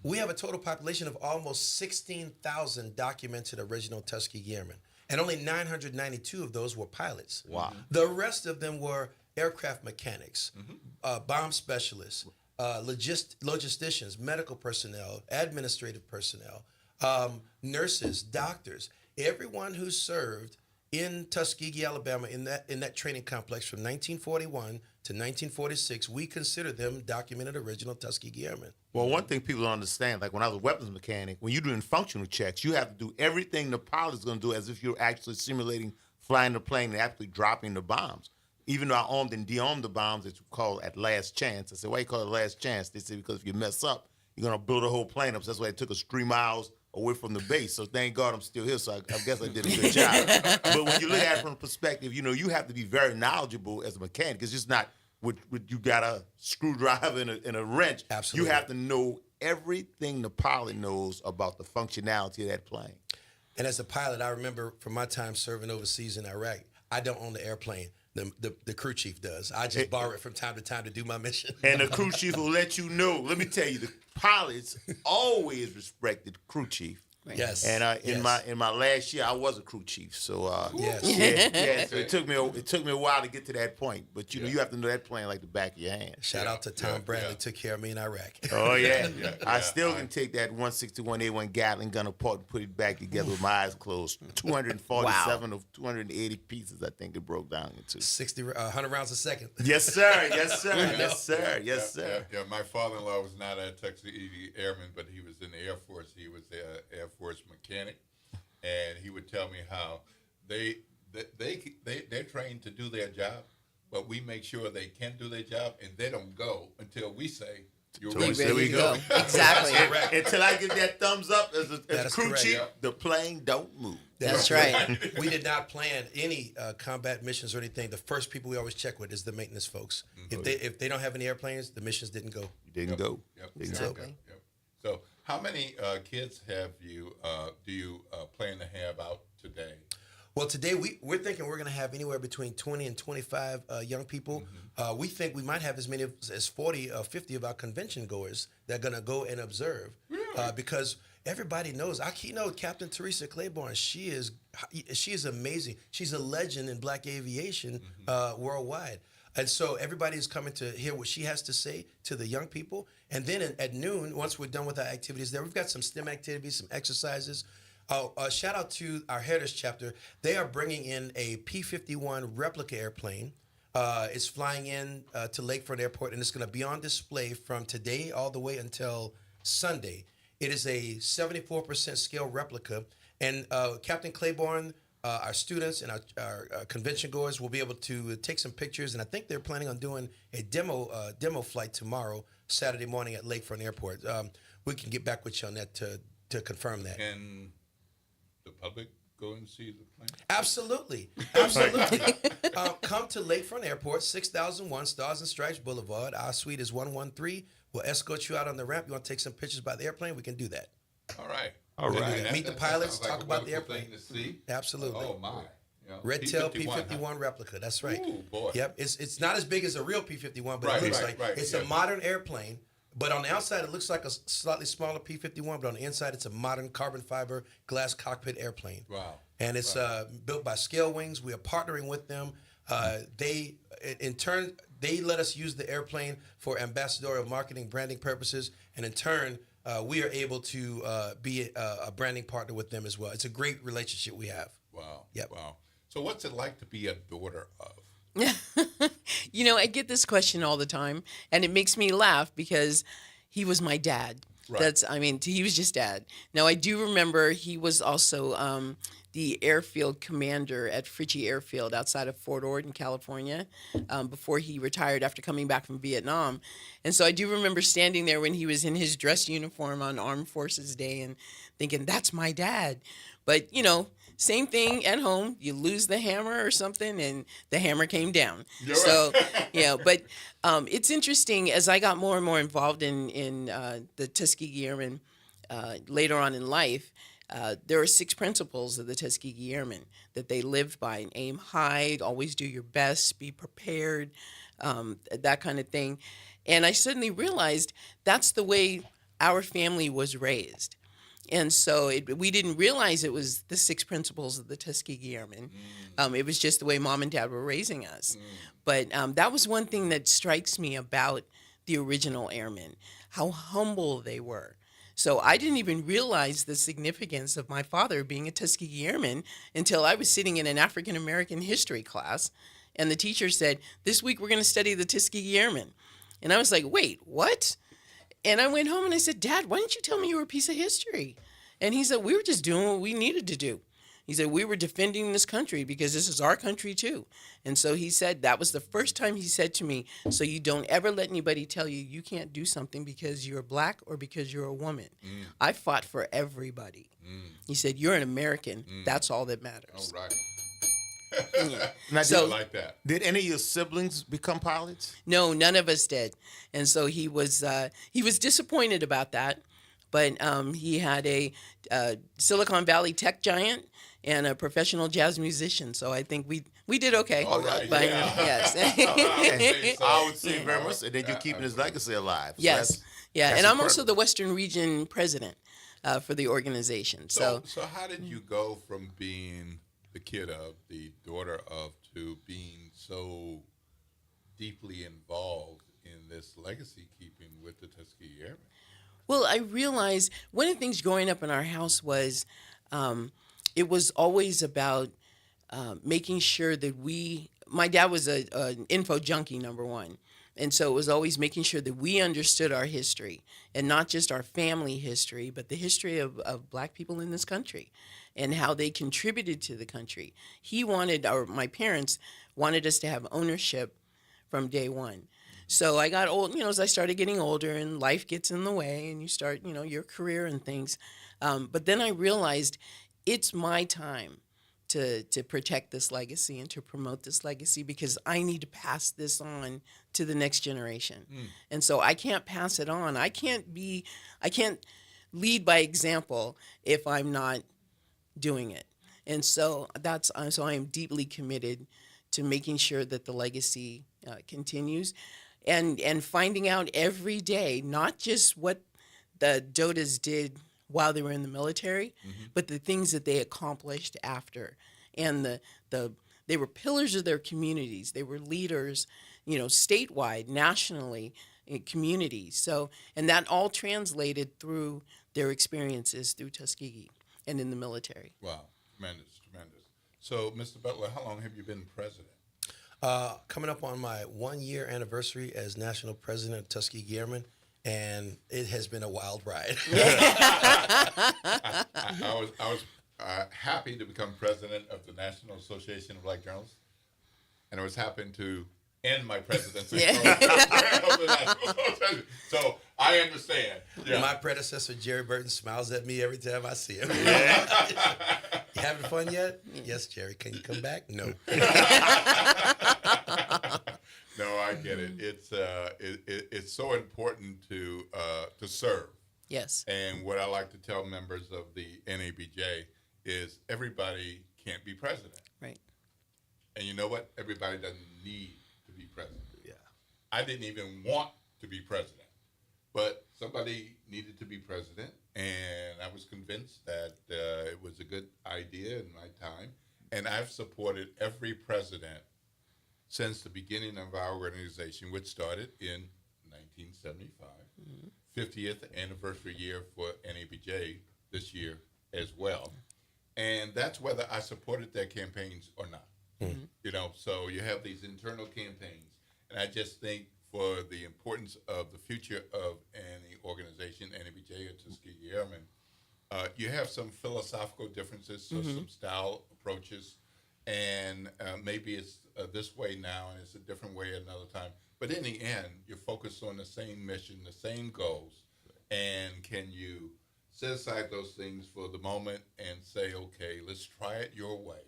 We have a total population of almost 16,000 documented original Tuskegee Airmen, and only 992 of those were pilots. Wow. The rest of them were aircraft mechanics, bomb specialists, logisticians, medical personnel, administrative personnel, nurses, doctors. Everyone who served in Tuskegee, Alabama, in that training complex from 1941 to 1946, we consider them documented original Tuskegee Airmen. Well, one thing people don't understand, like when I was a weapons mechanic, when you're doing functional checks, you have to do everything the pilot's going to do as if you're actually simulating flying the plane and actually dropping the bombs. Even though I armed and de-armed the bombs, it's called at last chance. I said, why you call it last chance? They said, because if you mess up, you're going to blow the whole plane up. So that's why it took us 3 miles away from the base. So thank God I'm still here. So I guess I did a good job. But when you look at it from the perspective, you have to be very knowledgeable as a mechanic. It's just not with you got a screwdriver and a wrench. Absolutely. You have to know everything the pilot knows about the functionality of that plane. And as a pilot, I remember from my time serving overseas in Iraq, I don't own the airplane. The crew chief does. I just borrow it from time to time to do my mission. And the crew chief will let you know. Let me tell you, the pilots always respected crew chief. Right. Yes. And in my last year, I was a crew chief. So so it took me a while to get to that point. But you know, you have to know that plane like the back of your hand. Shout out to Tom Bradley, took care of me in Iraq. Oh yeah, I still can take that 161A1 Gatling gun apart and put it back together with my eyes closed. 247 of 280 pieces, I think it broke down into. 100 rounds a second. Yes, sir. Yes, sir. Yes, sir. Yes, sir. Yeah, my father-in-law was not a Tuskegee Airman, but he was in the Air Force. He was the Air Force mechanic, and he would tell me how they're trained to do their job, but we make sure they can do their job, and they don't go until we say, you're ready. There we go. Exactly. Until I get that thumbs up as a crew correct. chief, the plane don't move. That's right. We did not plan any combat missions or anything. The first people we always check with is the maintenance folks. If they don't have any airplanes, the missions didn't go. Didn't go. Yep. Exactly. Yep. So, how many kids have you? Do you plan to have out today? Well, today we're thinking we're going to have anywhere between 20 and 25 young people. We think we might have as many as 40 or 50 of our convention goers that are going to go and observe. Really? Because everybody knows, Captain Teresa Claiborne, she is amazing. She's a legend in black aviation worldwide. And so everybody is coming to hear what she has to say to the young people. And then at noon, once we're done with our activities there, we've got some STEM activities, some exercises. Shout out to our Heritage chapter. They are bringing in a P-51 replica airplane. It's flying in to Lakefront Airport, and it's going to be on display from today all the way until Sunday. It is a 74% scale replica, and Captain Claiborne, our students and our convention goers will be able to take some pictures, and I think they're planning on doing a demo flight tomorrow, Saturday morning at Lakefront Airport. We can get back with you on that to confirm that. Can the public go and see the plane? Absolutely. Come to Lakefront Airport, 6001 Stars and Stripes Boulevard. Our suite is 113. We'll escort you out on the ramp. You want to take some pictures by the airplane? We can do that. All right. Meet the pilots, talk about the airplane. Thing to see. Absolutely. Oh my. Yeah. Red tail P-51 replica. That's right. Ooh, boy. Yep. It's not as big as a real P-51, but it looks like it's a modern airplane. But on the outside, it looks like a slightly smaller P-51, but on the inside, it's a modern carbon fiber glass cockpit airplane. Wow. And it's built by Scale Wings. We are partnering with them. They let us use the airplane for ambassadorial marketing, branding purposes, and in turn, we are able to be a branding partner with them as well. It's a great relationship we have. Wow. Yep. Wow. So what's it like to be a daughter of? You know, I get this question all the time, and it makes me laugh because he was my dad. Right. He was just dad. Now, I do remember he was also the airfield commander at Fritchie Airfield outside of Fort Ord in California before he retired after coming back from Vietnam. And so I do remember standing there when he was in his dress uniform on Armed Forces Day and thinking, that's my dad. But, you know, same thing at home. You lose the hammer or something, and the hammer came down. You're so, right. yeah, but it's interesting as I got more and more involved in the Tuskegee Airmen later on in life. There are 6 principles of the Tuskegee Airmen that they live by: and aim high, always do your best, be prepared, that kind of thing. And I suddenly realized that's the way our family was raised. And so we didn't realize it was the 6 principles of the Tuskegee Airmen. It was just the way mom and dad were raising us. But that was one thing that strikes me about the original airmen, how humble they were. So I didn't even realize the significance of my father being a Tuskegee Airman until I was sitting in an African American history class, and the teacher said, "This week we're going to study the Tuskegee Airmen." And I was like, "Wait, what?" And I went home and I said, "Dad, why didn't you tell me you were a piece of history?" And he said, "We were just doing what we needed to do." He said, "We were defending this country because this is our country too." And so he said, that was the first time he said to me, "So you don't ever let anybody tell you you can't do something because you're black or because you're a woman." I fought for everybody. He said, "You're an American. That's all that matters." All right. Yeah. Now, So- I like that. Did any of your siblings become pilots? No, none of us did. And so he was disappointed about that. But he had a Silicon Valley tech giant and a professional jazz musician. So I think we did okay. All right. But, Yeah. yes. I would say very much, and then you're keeping his legacy alive. So Yes. Yeah, that's and I'm incredible. also the Western Region president. for the organization. So how did you go from being the kid of, the daughter of, to being so deeply involved in this legacy keeping with the Tuskegee Airmen? Well, I realized one of the things growing up in our house was it was always about making sure that my dad was an info junkie, number one. And so it was always making sure that we understood our history, and not just our family history, but the history of Black people in this country and how they contributed to the country. My parents wanted us to have ownership from day one. So I got old, as I started getting older and life gets in the way and you start, your career and things. But then I realized it's my time to protect this legacy and to promote this legacy, because I need to pass this on to the next generation. And so I can't pass it on. I can't lead by example if I'm not doing it. And so I am deeply committed to making sure that the legacy continues, and finding out every day, not just what the Dodas did while they were in the military, but the things that they accomplished after. And they were pillars of their communities. They were leaders, statewide, nationally, in communities. So, and that all translated through their experiences through Tuskegee and in the military. Wow, tremendous. So, Mr. Butler, how long have you been president? Coming up on my 1-year anniversary as national president of Tuskegee Airmen, and it has been a wild ride. I was happy to become president of the National Association of Black Journalists, and I was happy to end my presidency. So I understand. Yeah. My predecessor, Jerry Burton, smiles at me every time I see him. You having fun yet? Yes, Jerry. Can you come back? No. No, I get it. It's so important to serve. Yes. And what I like to tell members of the NABJ is everybody can't be president. Right. And you know what? Everybody doesn't need to be president. Yeah. I didn't even want to be president, but somebody needed to be president, and I was convinced that it was a good idea in my time. And I've supported every president since the beginning of our organization, which started in 1975, 50th anniversary year for NABJ this year as well. And that's whether I supported their campaigns or not. So you have these internal campaigns. And I just think for the importance of the future of any organization, NABJ or Tuskegee Airmen, you have some philosophical differences, so some style approaches. And maybe it's this way now and it's a different way another time. But in the end, you're focused on the same mission, the same goals. And can you set aside those things for the moment and say, okay, let's try it your way.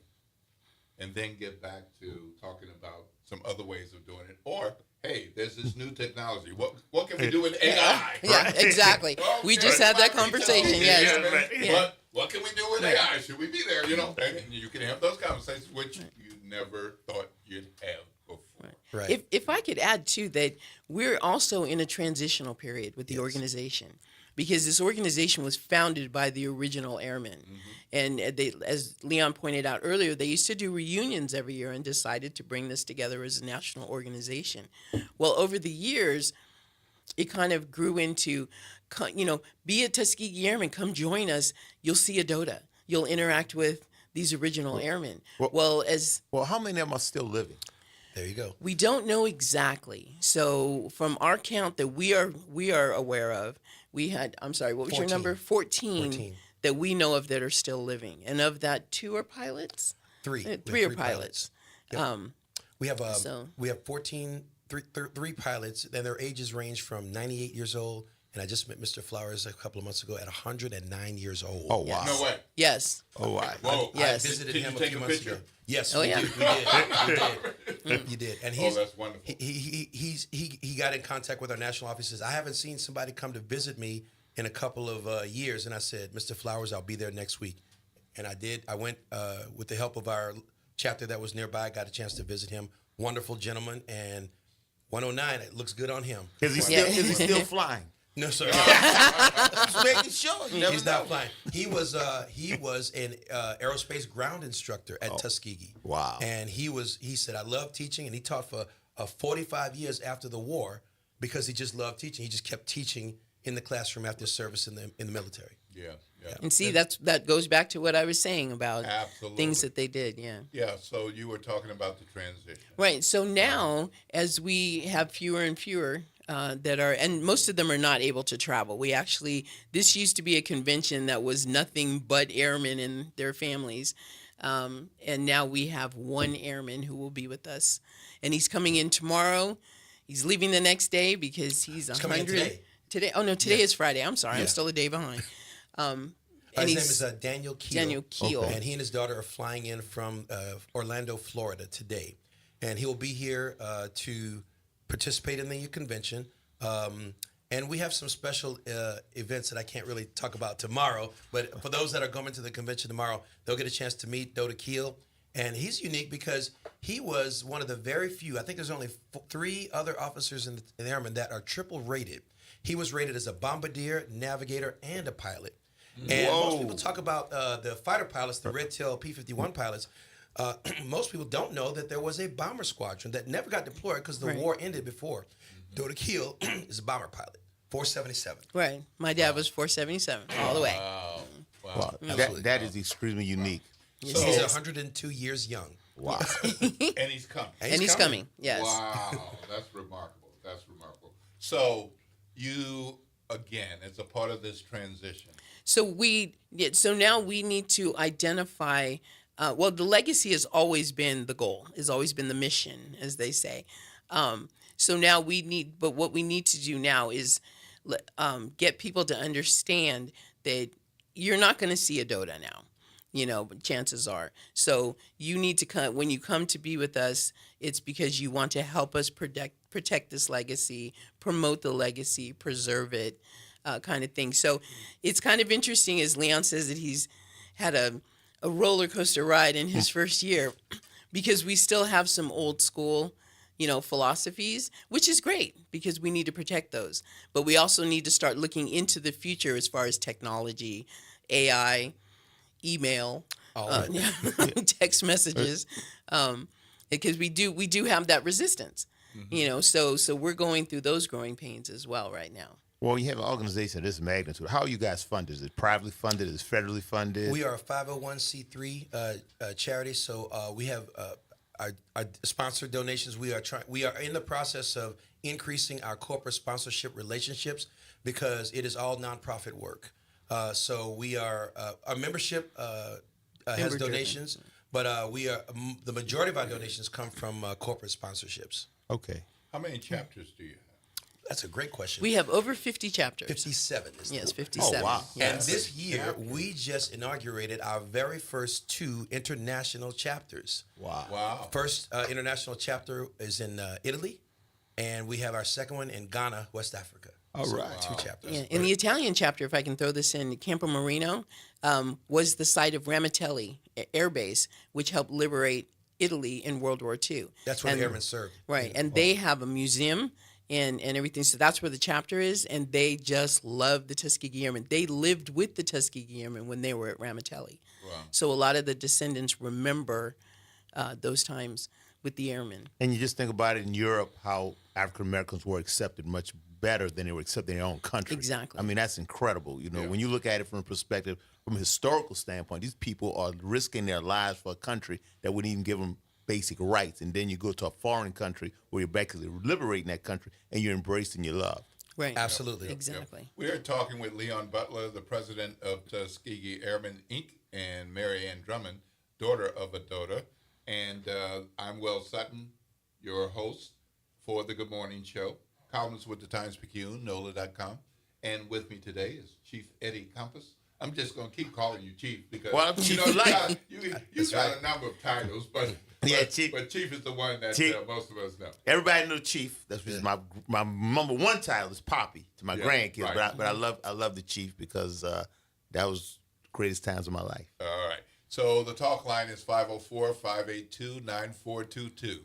And then get back to talking about some other ways of doing it. Or, hey, there's this new technology. What can we do with AI? Yeah, exactly. We just had that conversation, yes. What can we do with AI? Should we be there? And you can have those conversations, which you never thought you'd have before. Right. If I could add, too, that we're also in a transitional period with the organization, because this organization was founded by the original airmen. And they, as Leon pointed out earlier, they used to do reunions every year and decided to bring this together as a national organization. Well, over the years, it kind of grew into, be a Tuskegee Airman, come join us. You'll see a DOTA. You'll interact with these original airmen. Well, how many of them are still living? There you go. We don't know exactly. So from our count that we are aware of, we had, I'm sorry, what was 14. your number? 14 that we know of that are still living. And of that, 2 are pilots? Three. Three are pilots. Yep. We have 3 pilots, and their ages range from 98 years old, and I just met Mr. Flowers a couple of months ago at 109 years old. Oh, wow. No way. Yes. Oh, wow. Yes. I visited Did him you a take few a months picture? ago. Yes, Oh, we yeah. did. You did. And That's wonderful. he got in contact with our national offices. I haven't seen somebody come to visit me in a couple of years, and I said, Mr. Flowers, I'll be there next week. And I did. I went with the help of our chapter that was nearby. I got a chance to visit him. Wonderful gentleman, and 109. It looks good on him. Is he still flying? No, sir. Just making sure. You never He's know. not flying. He was an aerospace ground instructor at Tuskegee. Wow. And he said, I love teaching, and he taught for 45 years after the war because he just loved teaching. He just kept teaching in the classroom after service in the military. Yeah. And see, that goes back to what I was saying about things that they did. Yeah. Yeah. So you were talking about the transition. Right. So now, as we have fewer and fewer that are, and most of them are not able to travel. This used to be a convention that was nothing but airmen and their families. And now we have one airman who will be with us. And he's coming in tomorrow. He's leaving the next day because he's 100. Coming in today. Today? Oh, no, today is Friday. I'm sorry. I'm still a day behind. And his name is Daniel Keel. Daniel Keel. And he and his daughter are flying in from Orlando, Florida today. And he'll be here to participate in the convention. And we have some special events that I can't really talk about tomorrow. But for those that are going to the convention tomorrow, they'll get a chance to meet Doda Keel. And he's unique because he was one of the very few, I think there's only 3 other officers in the Airmen that are triple rated. He was rated as a bombardier, navigator, and a pilot. And most people talk about the fighter pilots, the Red Tail P-51 pilots. Most people don't know that there was a bomber squadron that never got deployed because the war ended before. Doda Keel is a bomber pilot, 477. Right. My dad was 477 all the way. Wow. That is extremely unique. So he's 102 years young. Wow. And he's coming. And he's coming. Yes. Wow. That's remarkable. That's remarkable. So you, again, as a part of this transition. So now we need to identify, the legacy has always been the goal, has always been the mission, as they say. So now what we need to do now is get people to understand that you're not going to see a Doda now, but chances are. So you need to come, when you come to be with us, it's because you want to help us protect this legacy, promote the legacy, preserve it, kind of thing. So it's kind of interesting, as Leon says, that he's had a roller coaster ride in his first year, because we still have some old school, philosophies, which is great because we need to protect those. But we also need to start looking into the future as far as technology, AI, email, text messages, because we do have that resistance, So we're going through those growing pains as well right now. Well, you have an organization of this magnitude. How are you guys funded? Is it privately funded? Is it federally funded? We are a 501c3 charity, so we have our sponsored donations. We are in the process of increasing our corporate sponsorship relationships because it is all nonprofit work. So we are our membership has donations, but the majority of our donations come from corporate sponsorships. Okay. How many chapters do you have? That's a great question. We have over 50 chapters. 57. Yes, 57. Oh, wow. Yes. And this year, we just inaugurated our very first 2 international chapters. Wow. First international chapter is in Italy, and we have our second one in Ghana, West Africa. All right. 2 chapters. Yeah. In the Italian chapter, if I can throw this in, Campo Marino was the site of Ramitelli Air Base, which helped liberate Italy in World War II. That's where the airmen served. Right, and they have a museum and everything. So that's where the chapter is, and they just love the Tuskegee Airmen. They lived with the Tuskegee Airmen when they were at Ramitelli. Wow. So a lot of the descendants remember those times with the airmen. And you just think about it in Europe, how African Americans were accepted much better than they were accepted in their own country. Exactly. I mean, that's incredible. When you look at it from a perspective, from a historical standpoint, these people are risking their lives for a country that wouldn't even give them basic rights. And then you go to a foreign country where you're basically liberating that country and you're embraced and you're loved. Right. Absolutely. Exactly. Yep. We are talking with Leon Butler, the president of Tuskegee Airmen, Inc., and Mary Ann Drummond, daughter of a Doda. And I'm Will Sutton, your host for the Good Morning Show, columnist with the Times-Picayune, NOLA.com. And with me today is Chief Eddie Compass. I'm just going to keep calling you Chief because I'm Chief you got a number of titles, but Chief is the one that most of us know. Everybody knows Chief. That's my number one title is Poppy to my grandkids. Right. But I love the Chief because that was the greatest times of my life. All right. So the talk line is 504-582-9422.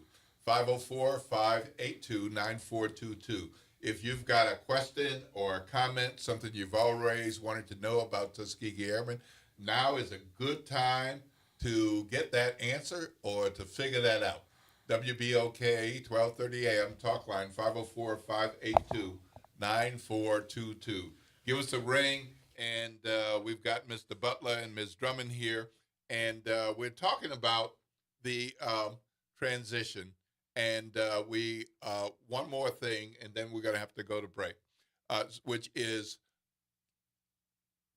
504-582-9422. if you've got a question or a comment, something you've always wanted to know about Tuskegee Airmen, now is a good time to get that answer or to figure that out. WBOK 1230 AM talk line 504-582-9422. Give us a ring, and we've got Mr. Butler and Ms. Drummond here, and we're talking about the transition. And we one more thing, and then we're going to have to go to break, which is,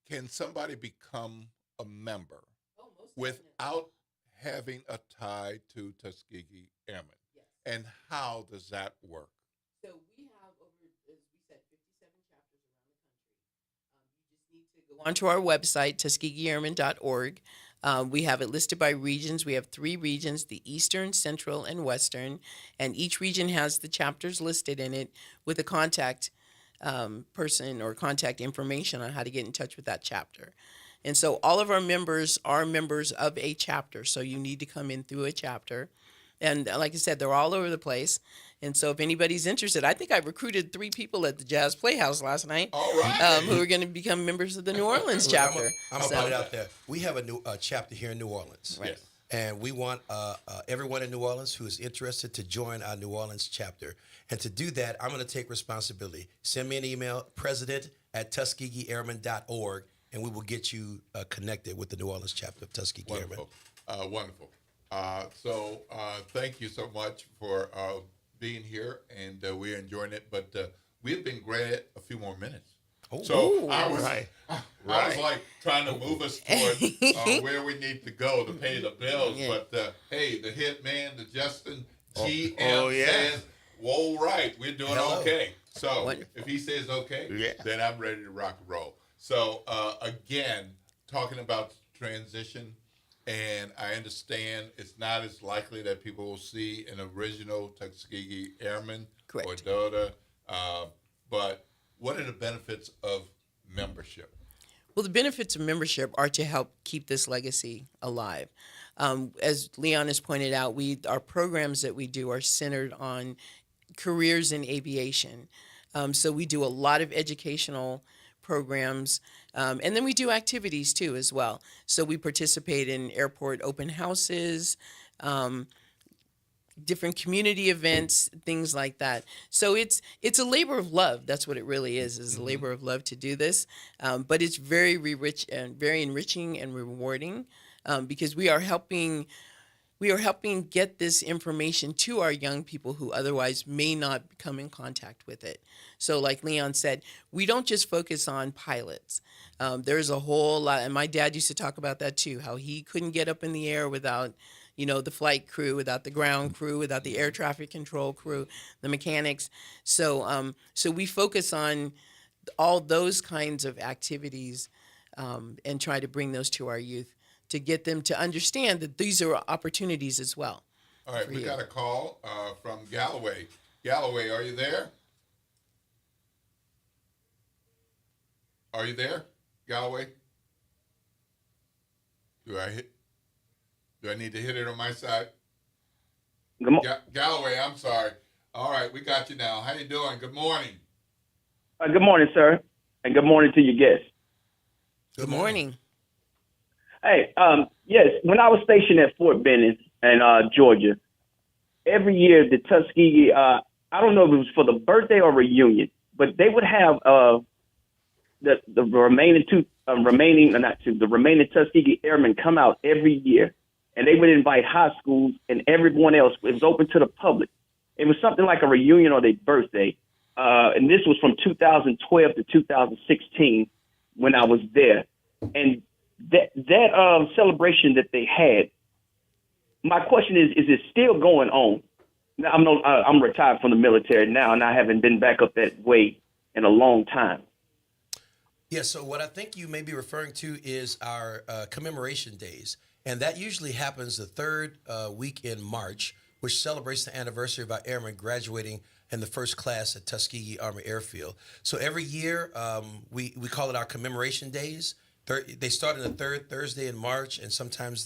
can somebody become a member without having a tie to Tuskegee Airmen? Yes. And how does that work? So we have over, as we said, 57 chapters around the country. You just need to go onto our website, TuskegeeAirmen.org. We have it listed by regions. We have 3 regions, the Eastern, Central, and Western. And each region has the chapters listed in it with a contact person or contact information on how to get in touch with that chapter. And so all of our members are members of a chapter. So you need to come in through a chapter. And like I said, they're all over the place. And so if anybody's interested, I think I recruited 3 people at the Jazz Playhouse last night, who are going to become members of the New Orleans chapter. I'm going to put it out there. We have a new chapter here in New Orleans. Right. And we want everyone in New Orleans who is interested to join our New Orleans chapter. And to do that, I'm going to take responsibility. Send me an email, president@TuskegeeAirmen.org, and we will get you connected with the New Orleans chapter of Tuskegee Airmen. Wonderful. So thank you so much for being here, and we're enjoying it. But we've been granted a few more minutes. So I was like trying to move us toward where we need to go to pay the bills. Yeah. But hey, the hit man, the Justin GM says, "Whoa, right, we're doing okay." So if he says okay, then I'm ready to rock and roll. So again, talking about transition. And I understand it's not as likely that people will see an original Tuskegee Airman or DOTA. But what are the benefits of membership? Well, the benefits of membership are to help keep this legacy alive. As Leon has pointed out, our programs that we do are centered on careers in aviation. So we do a lot of educational programs, and then we do activities too as well. So we participate in airport open houses, different community events, things like that. So it's a labor of love. That's what it really is a labor of love to do this. But it's very rich and very enriching and rewarding because we are helping get this information to our young people who otherwise may not come in contact with it. So like Leon said, we don't just focus on pilots. There's a whole lot, and my dad used to talk about that too, how he couldn't get up in the air without, the flight crew, without the ground crew, without the air traffic control crew, the mechanics. So we focus on all those kinds of activities and try to bring those to our youth, to get them to understand that these are opportunities as well. All right, we got a call from Galloway. Galloway, are you there? Are you there, Galloway? Do I need to hit it on my side? Galloway, I'm sorry. All right, we got you now. How you doing? Good morning. Good morning, sir, and good morning to your guests. Good morning. Hey, yes, when I was stationed at Fort Benning in Georgia, every year the Tuskegee, I don't know if it was for the birthday or reunion, but they would have the remaining Tuskegee Airmen come out every year, and they would invite high schools and everyone else. It was open to the public. It was something like a reunion or their birthday, and this was from 2012 to 2016 when I was there, and that celebration that they had, my question is it still going on? Now, I'm retired from the military now, and I haven't been back up that way in a long time. Yeah, so what I think you may be referring to is our commemoration days. And that usually happens the third week in March, which celebrates the anniversary of our airmen graduating in the first class at Tuskegee Army Airfield. So every year, we call it our commemoration days. They start on the third Thursday in March, and sometimes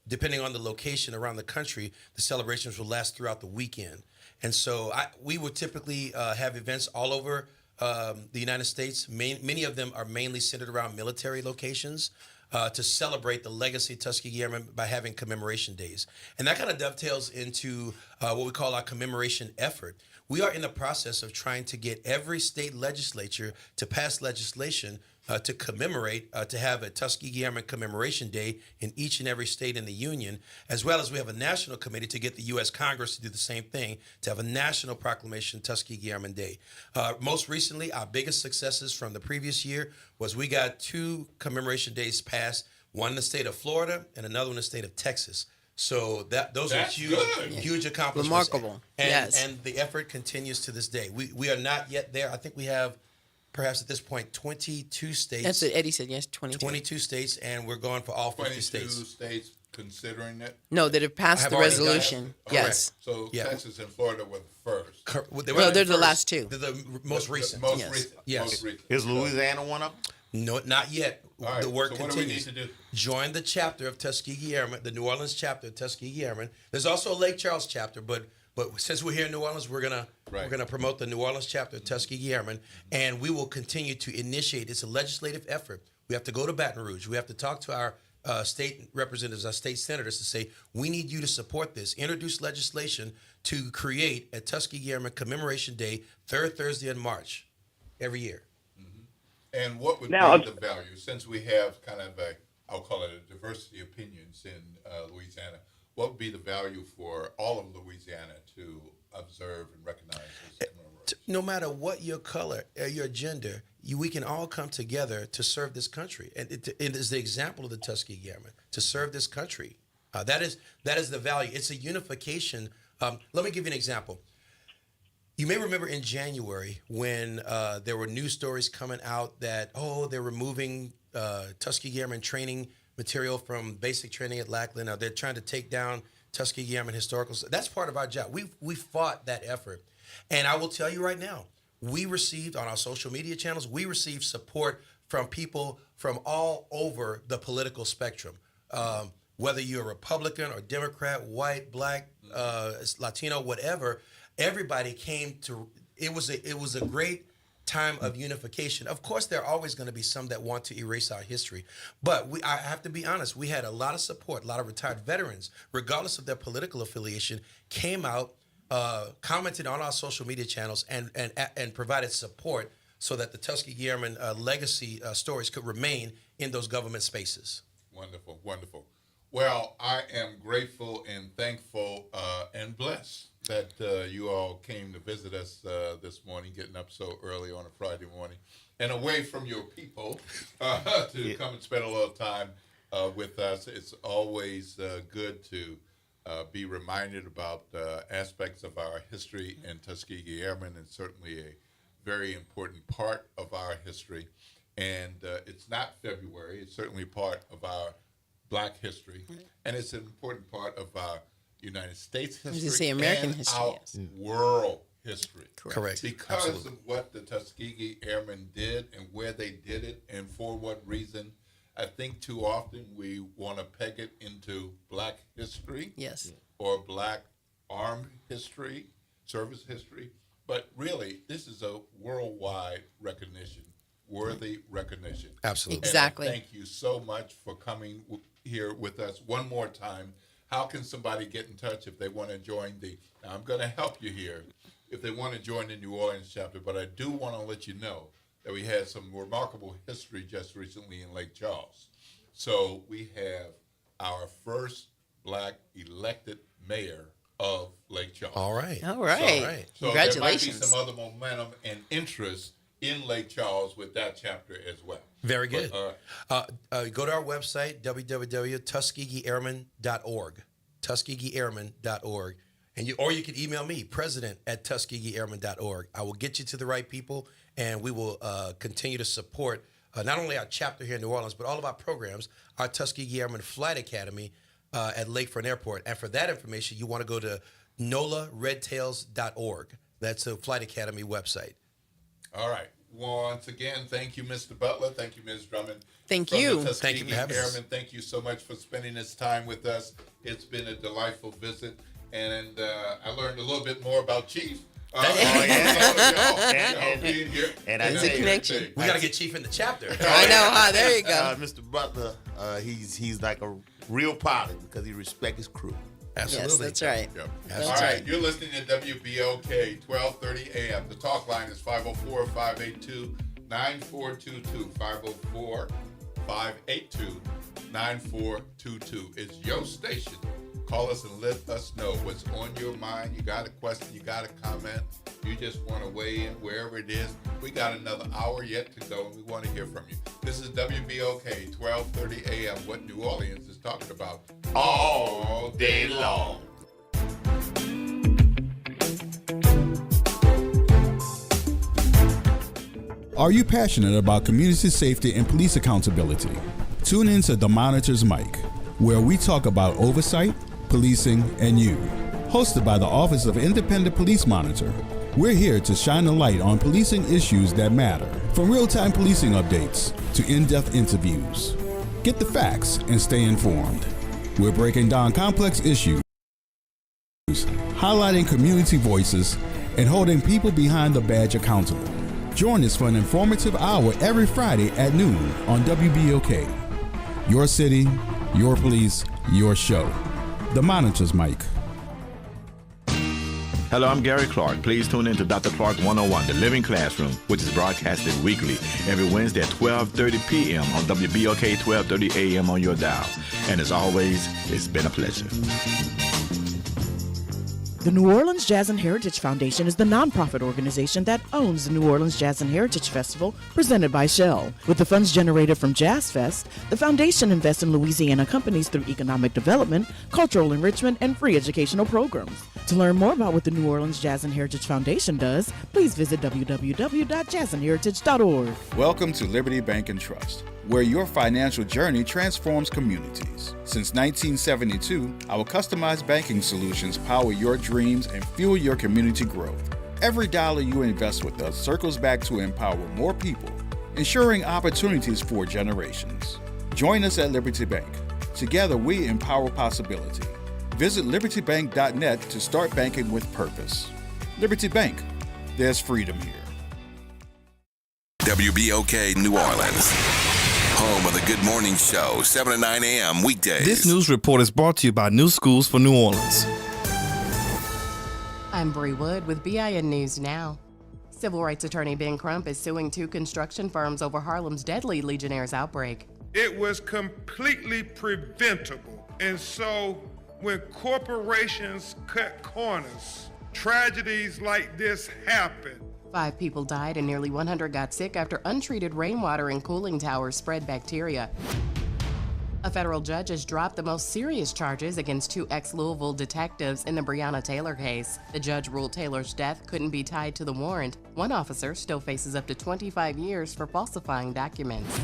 depending on the location around the country, the celebrations will last throughout the weekend. And so we would typically have events all over the United States. Many of them are mainly centered around military locations to celebrate the legacy of Tuskegee Airmen by having commemoration days. And that kind of dovetails into what we call our commemoration effort. We are in the process of trying to get every state legislature to pass legislation to commemorate, to have a Tuskegee Airmen Commemoration Day in each and every state in the Union, as well as we have a national committee to get the U.S. Congress to do the same thing, to have a national proclamation Tuskegee Airmen Day. Most recently, our biggest successes from the previous year was we got 2 commemoration days passed, one in the state of Florida and another one in the state of Texas. So those are huge accomplishments. Remarkable. And the effort continues to this day. We are not yet there. I think we have perhaps at this point 22 states. That's what Eddie said, yes, 22. 22 states, and we're going for all 50 states. 22 states considering it? No, that have passed the resolution. Yes. So Texas and Florida were the first. Well, they're the last 2. They're the most recent. Most recent. Yes. Most recent. Is Louisiana one of them? No, not yet. Right. The work So what continues. do we need to do? Join the chapter of Tuskegee Airmen, the New Orleans chapter of Tuskegee Airmen. There's also a Lake Charles chapter, but since we're here in New Orleans, we're gonna promote the New Orleans chapter of Tuskegee Airmen, and we will continue to initiate. It's a legislative effort. We have to go to Baton Rouge. We have to talk to our state representatives, our state senators, to say we need you to support this. Introduce legislation to create a Tuskegee Airmen Commemoration Day, 3rd Thursday in March, every year. And what would Now, be the value, since we have kind of I'll call it a diversity of opinions in Louisiana, what would be the value for all of Louisiana to observe and recognize this commemoration? No matter what your color or your gender, we can all come together to serve this country. And it is the example of the Tuskegee Airmen, to serve this country. That is the value. It's a unification. Let me give you an example. You may remember in January when there were news stories coming out that, they're removing Tuskegee Airmen training material from basic training at Lackland. They're trying to take down Tuskegee Airmen historical. That's part of our job. We fought that effort. And I will tell you right now, we received on our social media channels, we received support from people from all over the political spectrum. Whether you're a Republican or Democrat, white, black, Latino, whatever, everybody came to. It was a great time of unification. Of course, there are always going to be some that want to erase our history, but I have to be honest. We had a lot of support. A lot of retired veterans, regardless of their political affiliation, came out, commented on our social media channels, and provided support so that the Tuskegee Airmen legacy stories could remain in those government spaces. Wonderful, wonderful. Well, I am grateful and thankful and blessed that you all came to visit us this morning, getting up so early on a Friday morning, and away from your people to come and spend a little time with us. It's always good to be reminded about aspects of our history in Tuskegee Airmen, and certainly a very important part of our history. And it's not February. It's certainly part of our Black history, and it's an important part of our United States history American and history, our world history. Correct. Because Absolutely. of what the Tuskegee Airmen did and where they did it and for what reason. I think too often we want to peg it into Black history. Yes. Or Black armed history, service history. But really, this is a worldwide recognition, worthy recognition. Absolutely. Exactly. And thank you so much for coming here with us one more time. How can somebody get in touch if they want to join now I'm going to help you here, if they want to join the New Orleans chapter, but I do want to let you know that we had some remarkable history just recently in Lake Charles. So we have our first Black elected mayor of Lake Charles. All right. All right. So Congratulations. there might be some other momentum and interest in Lake Charles with that chapter as well. Very good. But, Go to our website, www.tuskegeeairmen.org, tuskegeeairmen.org. Or you can email me, president@tuskegeeairmen.org. I will get you to the right people, and we will continue to support not only our chapter here in New Orleans, but all of our programs, our Tuskegee Airmen Flight Academy at Lakefront Airport. And for that information, you want to go to NOLAredtails.org. That's the Flight Academy website. All right. once again, thank you, Mr. Butler. Thank you, Ms. Drummond. Thank From you. the Tuskegee Thank you for having us. Airmen, thank you so much for spending this time with us. It's been a delightful visit, and I learned a little bit more about Chief. And There's a connection. We got to get Chief in the chapter. I know, huh? There you go. Mr. Butler, he's like a real pilot because he respects his crew. Absolutely. Yes, that's right. Yep. That's All right, right. you're listening to WBOK 1230 AM. The talk line is 504-582-9422. 504-582-9422. It's your station. Call us and let us know what's on your mind. You got a question, you got a comment, you just want to weigh in wherever it is. We got another hour yet to go, and we want to hear from you. This is WBOK 1230 AM, what New Orleans is talking about all day long. Are you passionate about community safety and police accountability? Tune in to The Monitor's Mic, where we talk about oversight, policing, and you. Hosted by the Office of Independent Police Monitor, we're here to shine a light on policing issues that matter, from real-time policing updates to in-depth interviews. Get the facts and stay informed. We're breaking down complex issues, highlighting community voices, and holding people behind the badge accountable. Join us for an informative hour every Friday at noon on WBOK. Your city, your police, your show. The Monitor's Mic. Hello, I'm Gary Clark. Please tune in to Dr. Clark 101, The Living Classroom, which is broadcasted weekly every Wednesday at 12:30 p.m. on WBOK 12:30 a.m. on your dial. And as always, it's been a pleasure. The New Orleans Jazz and Heritage Foundation is the nonprofit organization that owns the New Orleans Jazz and Heritage Festival presented by Shell. With the funds generated from Jazz Fest, the foundation invests in Louisiana companies through economic development, cultural enrichment, and free educational programs. To learn more about what the New Orleans Jazz and Heritage Foundation does, please visit www.jazzandheritage.org. Welcome to Liberty Bank and Trust, where your financial journey transforms communities. Since 1972, our customized banking solutions power your dreams and fuel your community growth. Every dollar you invest with us circles back to empower more people, ensuring opportunities for generations. Join us at Liberty Bank. Together, we empower possibility. Visit libertybank.net to start banking with purpose. Liberty Bank, there's freedom here. WBOK New Orleans, home of the Good Morning Show, 7 to 9 a.m. weekdays. This news report is brought to you by New Schools for New Orleans. I'm Bree Wood with BIN News Now. Civil rights attorney Ben Crump is suing 2 construction firms over Harlem's deadly Legionnaires' outbreak. It was completely preventable. And so when corporations cut corners, tragedies like this happen. 5 people died and nearly 100 got sick after untreated rainwater in cooling towers spread bacteria. A federal judge has dropped the most serious charges against 2 ex-Louisville detectives in the Breonna Taylor case. The judge ruled Taylor's death couldn't be tied to the warrant. One officer still faces up to 25 years for falsifying documents.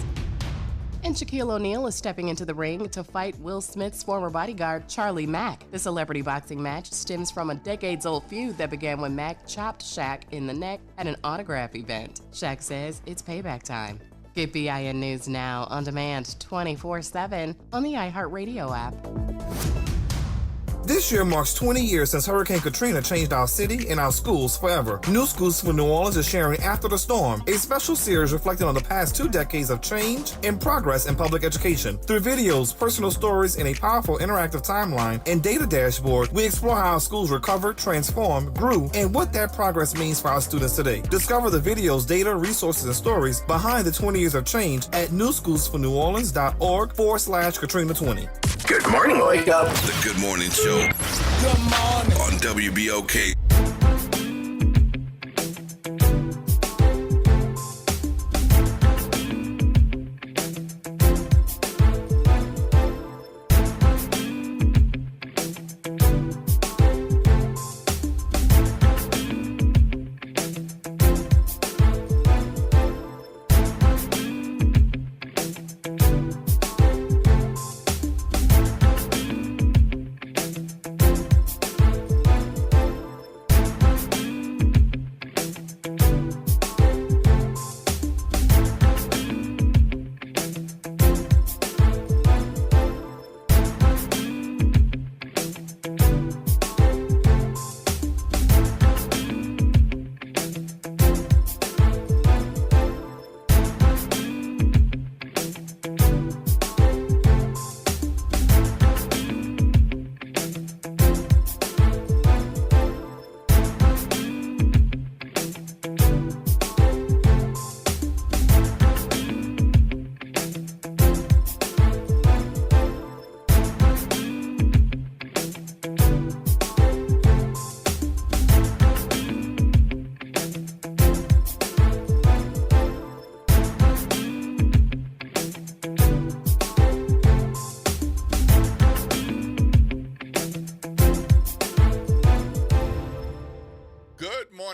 And Shaquille O'Neal is stepping into the ring to fight Will Smith's former bodyguard, Charlie Mack. The celebrity boxing match stems from a decades-old feud that began when Mack chopped Shaq in the neck at an autograph event. Shaq says it's payback time. Get BIN News Now on demand 24/7 on the iHeartRadio app. This year marks 20 years since Hurricane Katrina changed our city and our schools forever. New Schools for New Orleans is sharing After the Storm, a special series reflecting on the past 2 decades of change and progress in public education. Through videos, personal stories, and a powerful interactive timeline and data dashboard, we explore how our schools recovered, transformed, grew, and what that progress means for our students today. Discover the videos, data, resources, and stories behind the 20 years of change at newschoolsforneworleans.org/Katrina20. Good morning, Wake Up. The Good Morning Show. Good morning. On WBOK.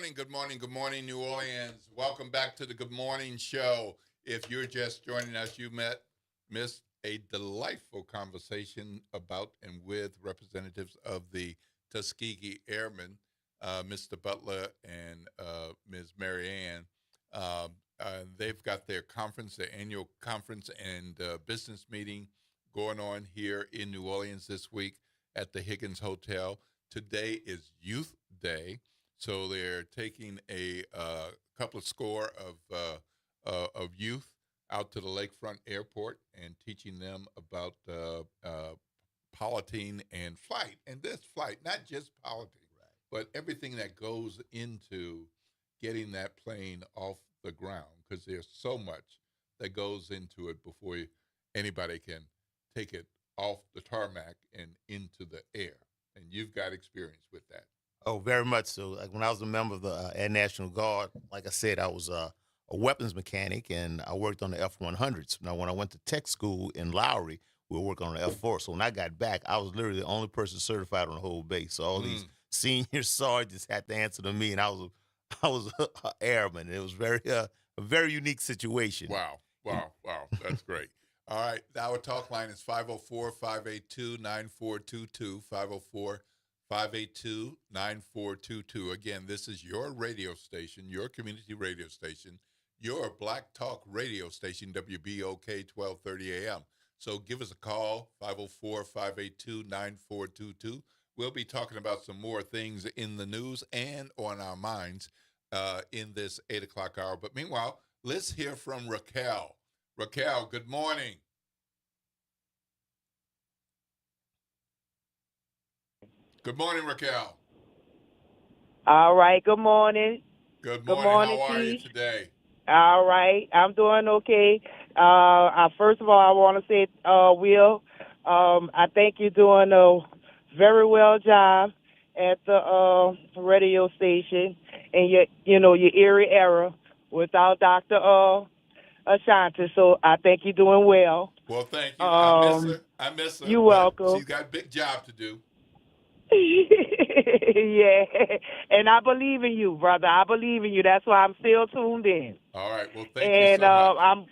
Good morning, New Orleans. Welcome back to the Good Morning Show. If you're just joining us, you missed a delightful conversation about and with representatives of the Tuskegee Airmen, Mr. Butler and Ms. Mary Ann. They've got their conference, their annual conference and business meeting going on here in New Orleans this week at the Higgins Hotel. Today is Youth Day, so they're taking a couple of score of youth out to the Lakefront Airport and teaching them about piloting and flight. And this flight, not just piloting, but everything that goes into getting that plane off the ground, because there's so much that goes into it before anybody can take it off the tarmac and into the air. And you've got experience with that. Oh, very much so. Like when I was a member of the Air National Guard, like I said, I was a weapons mechanic, and I worked on the F-100s. Now, when I went to tech school in Lowry, we were working on the F-4. So when I got back, I was literally the only person certified on the whole base. So all these senior sergeants had to answer to me, and I was an airman. It was a very unique situation. Wow. That's great. All right. Our talk line is 504-582-9422, 504-582-9422. Again, this is your radio station, your community radio station, your Black Talk radio station, WBOK 1230 AM. So give us a call, 504-582-9422. We'll be talking about some more things in the news and on our minds in this 8 o'clock hour. But meanwhile, let's hear from Raquel. Raquel, good morning. Good morning, Raquel. All right, good morning. Good morning. How are you Chief. today? All right, I'm doing okay. First of all, I want to say, Will, I think you're doing a very well job at the radio station in your eerie era without Dr. Ashanti. So I think you're doing well. Well, thank you. I miss her. You're welcome. She's got a big job to do. Yeah, and I believe in you, brother. I believe in you. That's why I'm still tuned in. All right. Well, thank you so much.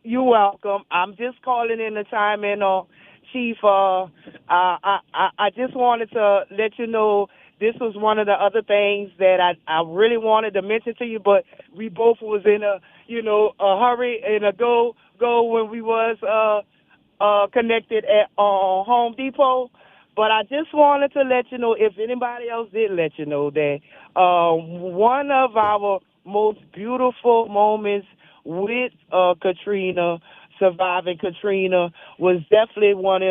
You're welcome. I'm just calling in to chime in on Chief. I just wanted to let you know this was one of the other things that I really wanted to mention to you, but we both was in a hurry and a go when we was connected at Home Depot. But I just wanted to let you know, if anybody else did let you know, that one of our most beautiful moments with Katrina, surviving Katrina, was definitely one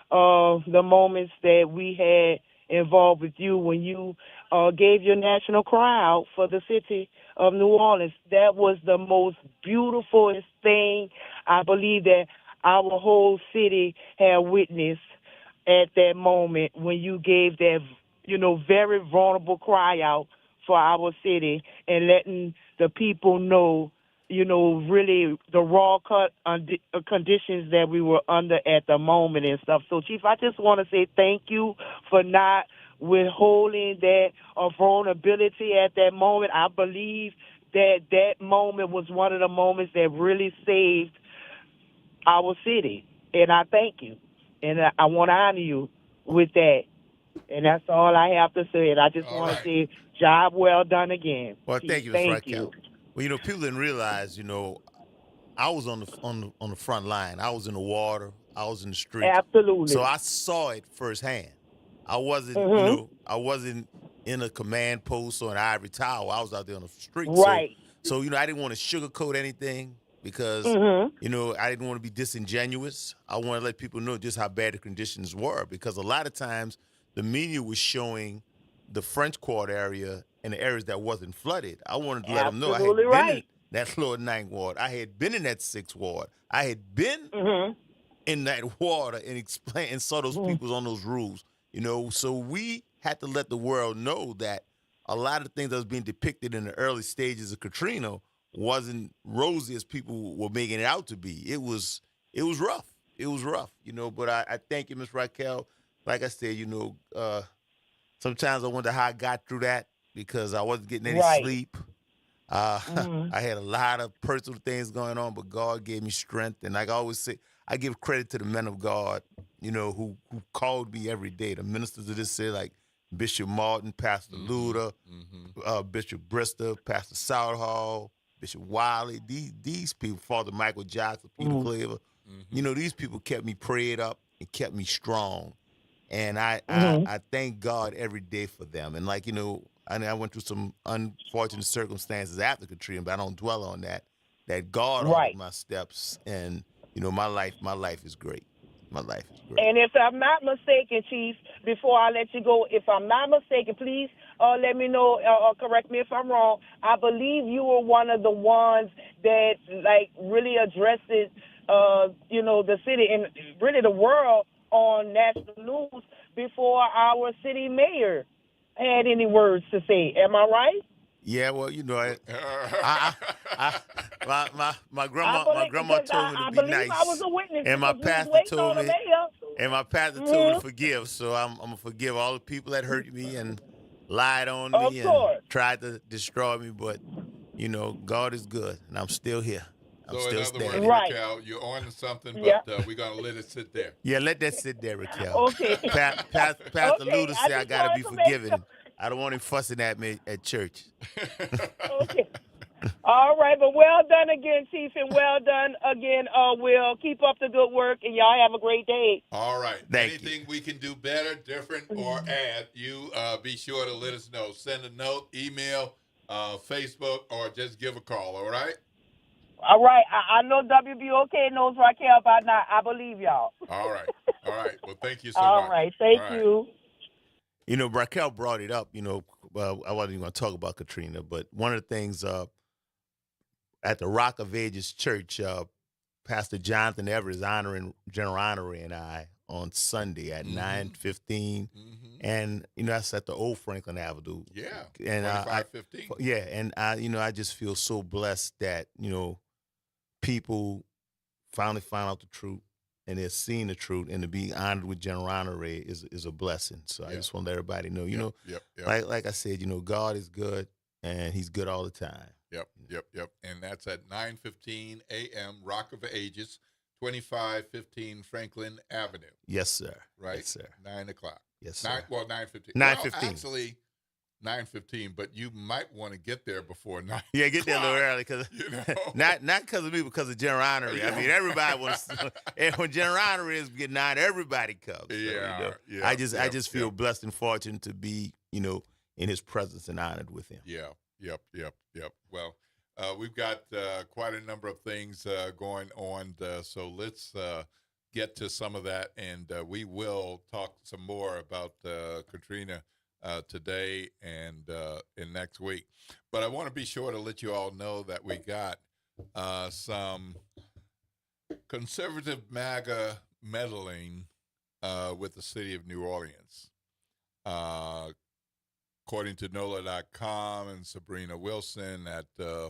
of the moments that we had involved with you when you gave your national cry out for the city of New Orleans. That was the most beautiful thing I believe that our whole city had witnessed at that moment when you gave that, very vulnerable cry out for our city and letting the people know, really the raw conditions that we were under at the moment and stuff. So, Chief, I just want to say thank you for not withholding that vulnerability at that moment. I believe that moment was one of the moments that really saved our city, and I thank you. And I want to honor you with that. And that's all I have to say. And I just want to say, job well done again. Well, Chief, thank you, Ms. Raquel. Well, people didn't realize, I was on the front line. I was in the water. I was in the street. Absolutely. So I saw it firsthand. I wasn't, I wasn't in a command post or an ivory tower. I was out there on the street. Right. So I didn't want to sugarcoat anything. Because, I didn't want to be disingenuous. I want to let people know just how bad the conditions were. Because a lot of times the media was showing the French Quarter area and the areas that wasn't flooded. I wanted to let them know I had been in that lower 9th Ward. I had been in that 6th Ward. I had been in that water and explained and saw those people on those roofs. So we had to let the world know that a lot of things that was being depicted in the early stages of Katrina wasn't rosy as people were making it out to be. It was rough. It was rough, but I thank you, Ms. Raquel. Like I said, sometimes I wonder how I got through that because I wasn't getting any Right. sleep. Mhm. I had a lot of personal things going on, but God gave me strength. And like I always say, I give credit to the men of God, who called me every day. The ministers of this city, like Bishop Martin, Pastor Luda, Bishop Brister, Pastor Southall, Bishop Wiley. These people, Father Michael Jackson, Peter Cleaver, these people kept me prayed up and kept me strong. And I thank God every day for them. And like, I went through some unfortunate circumstances after Katrina, but I don't dwell on that. That God Right. ordered my steps, and my life is great. My life is great. And if I'm not mistaken, Chief, before I let you go, if I'm not mistaken, please let me know or correct me if I'm wrong. I believe you were one of the ones that really addresses the city and really the world on national news before our city mayor had any words to say. Am I right? Yeah, well, my grandma told me to be nice, I was a witness and my because we was pastor waiting told on the me, mayor. to forgive. So I'm gonna forgive all the people that hurt me and lied on Of me course. and tried to destroy me. But God is good, and I'm still here. I'm So still in other standing. words, Raquel, you're on to something, but we're going to let it sit there. Yeah, let that sit there, Raquel. Okay. Pastor Okay, Luda said I just gotta be wanted to make forgiven. I don't want him fussing at me at church. Okay. All right, but well done again, Chief, and well done again, Will. Keep up the good work, and y'all have a great day. All right. Thank Anything we can do better, different, or add, you be sure to let us know. Send a note, email, Facebook, or just give a call, all right? All right. I know WBOK knows Raquel by now. I believe y'all. All right. All right. Well, thank you so much. All right. Thank All right. you. Raquel brought it up. I wasn't even going to talk about Katrina, but one of the things at the Rock of Ages Church, Pastor Jonathan Everett is honoring General Honorary and I on Sunday at 9:15, and that's at the Old Franklin Avenue. Yeah, and 2515. Yeah, and I just feel so blessed that people finally found out the truth and they're seeing the truth, and to be honored with General Honorary is a blessing. So I just want to let everybody know, Yep. like I said, God is good, and He's good all the time. Yep. And that's at 9:15 a.m. Rock of Ages, 2515 Franklin Avenue. Yes, sir. Right? Yes, sir. 9 o'clock. Yes, sir. 9:15. 9:15. Well, actually, 9:15, but you might want to get there before 9. Yeah, get there a little early, because not because of me, because of General Honorary. I mean, everybody wants. And when General Honorary is getting out, everybody comes. So, I just feel blessed and fortunate to be, in His presence and honored with Him. Yep. Well, we've got quite a number of things going on, so let's get to some of that, and we will talk some more about Katrina today and next week. But I want to be sure to let you all know that we got some conservative MAGA meddling with the city of New Orleans. According to NOLA.com and Sabrina Wilson at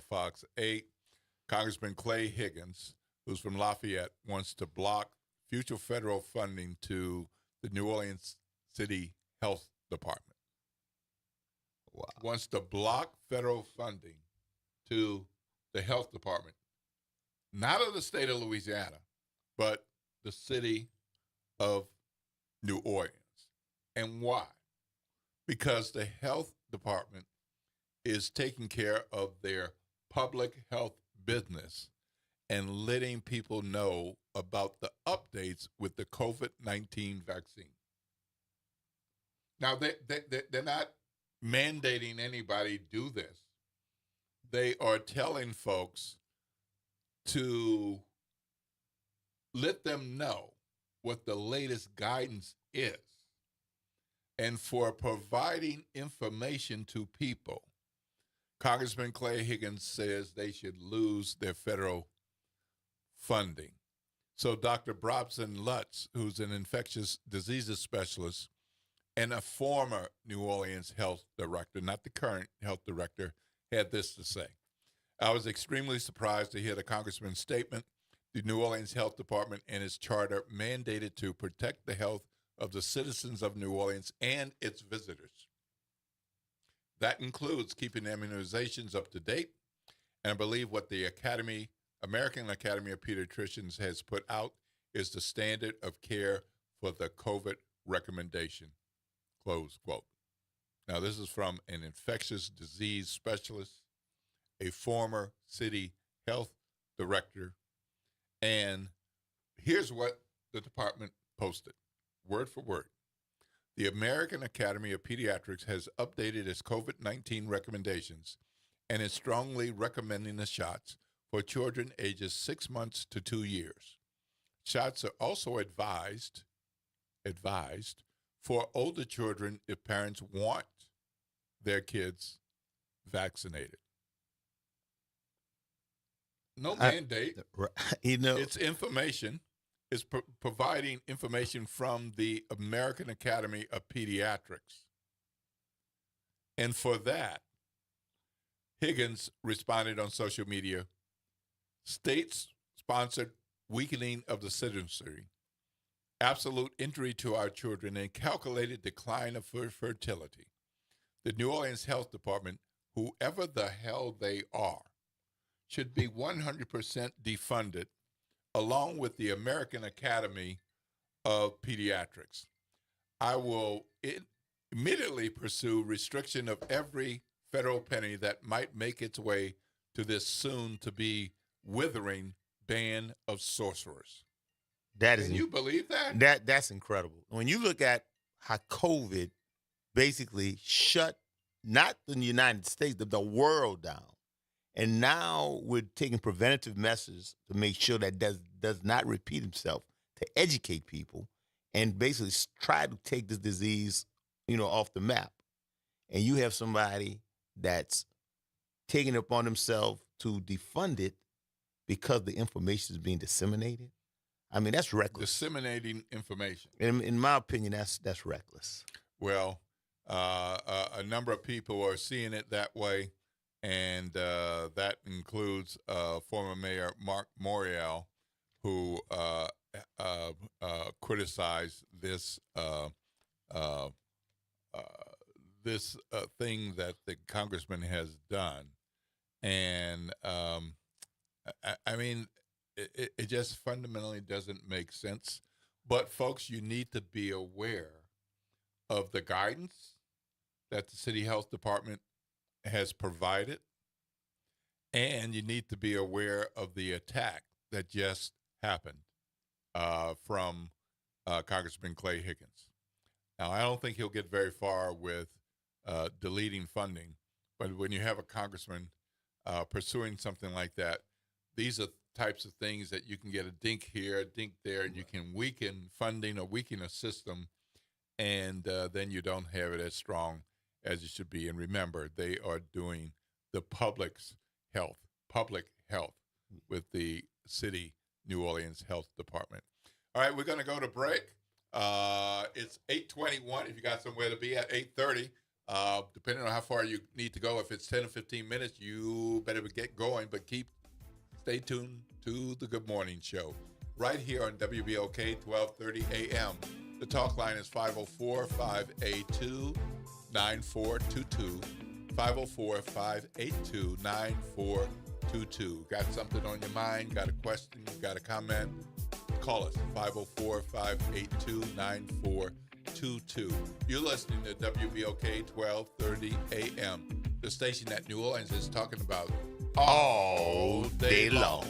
Fox 8, Congressman Clay Higgins, who's from Lafayette, wants to block future federal funding to the New Orleans City Health Department. Wow. Wants to block federal funding to the health department, not of the state of Louisiana, but the city of New Orleans. And why? Because the health department is taking care of their public health business and letting people know about the updates with the COVID-19 vaccine. Now, they're not mandating anybody do this. They are telling folks to let them know what the latest guidance is. And for providing information to people, Congressman Clay Higgins says they should lose their federal funding. So Dr. Brobson Lutz, who's an infectious diseases specialist and a former New Orleans health director, not the current health director, had this to say. I was extremely surprised to hear the congressman's statement. The New Orleans Health Department and its charter mandated to protect the health of the citizens of New Orleans and its visitors. That includes keeping immunizations up to date. And I believe what the American Academy of Pediatricians has put out is the standard of care for the COVID recommendation, close quote. Now, this is from an infectious disease specialist, a former city health director, and here's what the department posted, word for word. The American Academy of Pediatrics has updated its COVID-19 recommendations and is strongly recommending the shots for children ages 6 months to 2 years. Shots are also advised for older children if parents want their kids vaccinated. No mandate. It's information. It's providing information from the American Academy of Pediatrics. And for that, Higgins responded on social media, states-sponsored weakening of the citizenry, absolute injury to our children, and calculated decline of fertility. The New Orleans Health Department, whoever the hell they are, should be 100% defunded, along with the American Academy of Pediatrics. I will immediately pursue restriction of every federal penny that might make its way to this soon-to-be withering band of sorcerers. Can you believe that? That's incredible. When you look at how COVID basically shut not the United States, but the world down, and now we're taking preventative measures to make sure that does not repeat itself, to educate people and basically try to take this disease, off the map. And you have somebody that's taking it upon themselves to defund it because the information is being disseminated. I mean, that's reckless. Disseminating information. In my opinion, that's reckless. Well, a number of people are seeing it that way, and that includes former Mayor Mark Morial, who criticized this thing that the congressman has done. And I mean, it just fundamentally doesn't make sense. But folks, you need to be aware of the guidance that the city health department has provided, and you need to be aware of the attack that just happened from Congressman Clay Higgins. Now, I don't think he'll get very far with deleting funding, but when you have a congressman pursuing something like that, these are types of things that you can get a dink here, a dink there, and you can weaken funding or weaken a system, and then you don't have it as strong as it should be. And remember, they are doing the public health with the city New Orleans Health Department. All right, we're going to go to break. It's 8:21. If you got somewhere to be at 8:30, depending on how far you need to go, if it's 10 or 15 minutes, you better get going. But stay tuned to the Good Morning Show right here on WBOK 1230 AM. The talk line is 504-582-9422. 504-582-9422. Got something on your mind? Got a question? Got a comment? Call us, 504-582-9422. You're listening to WBOK 1230 AM, the station that New Orleans is talking about all day long.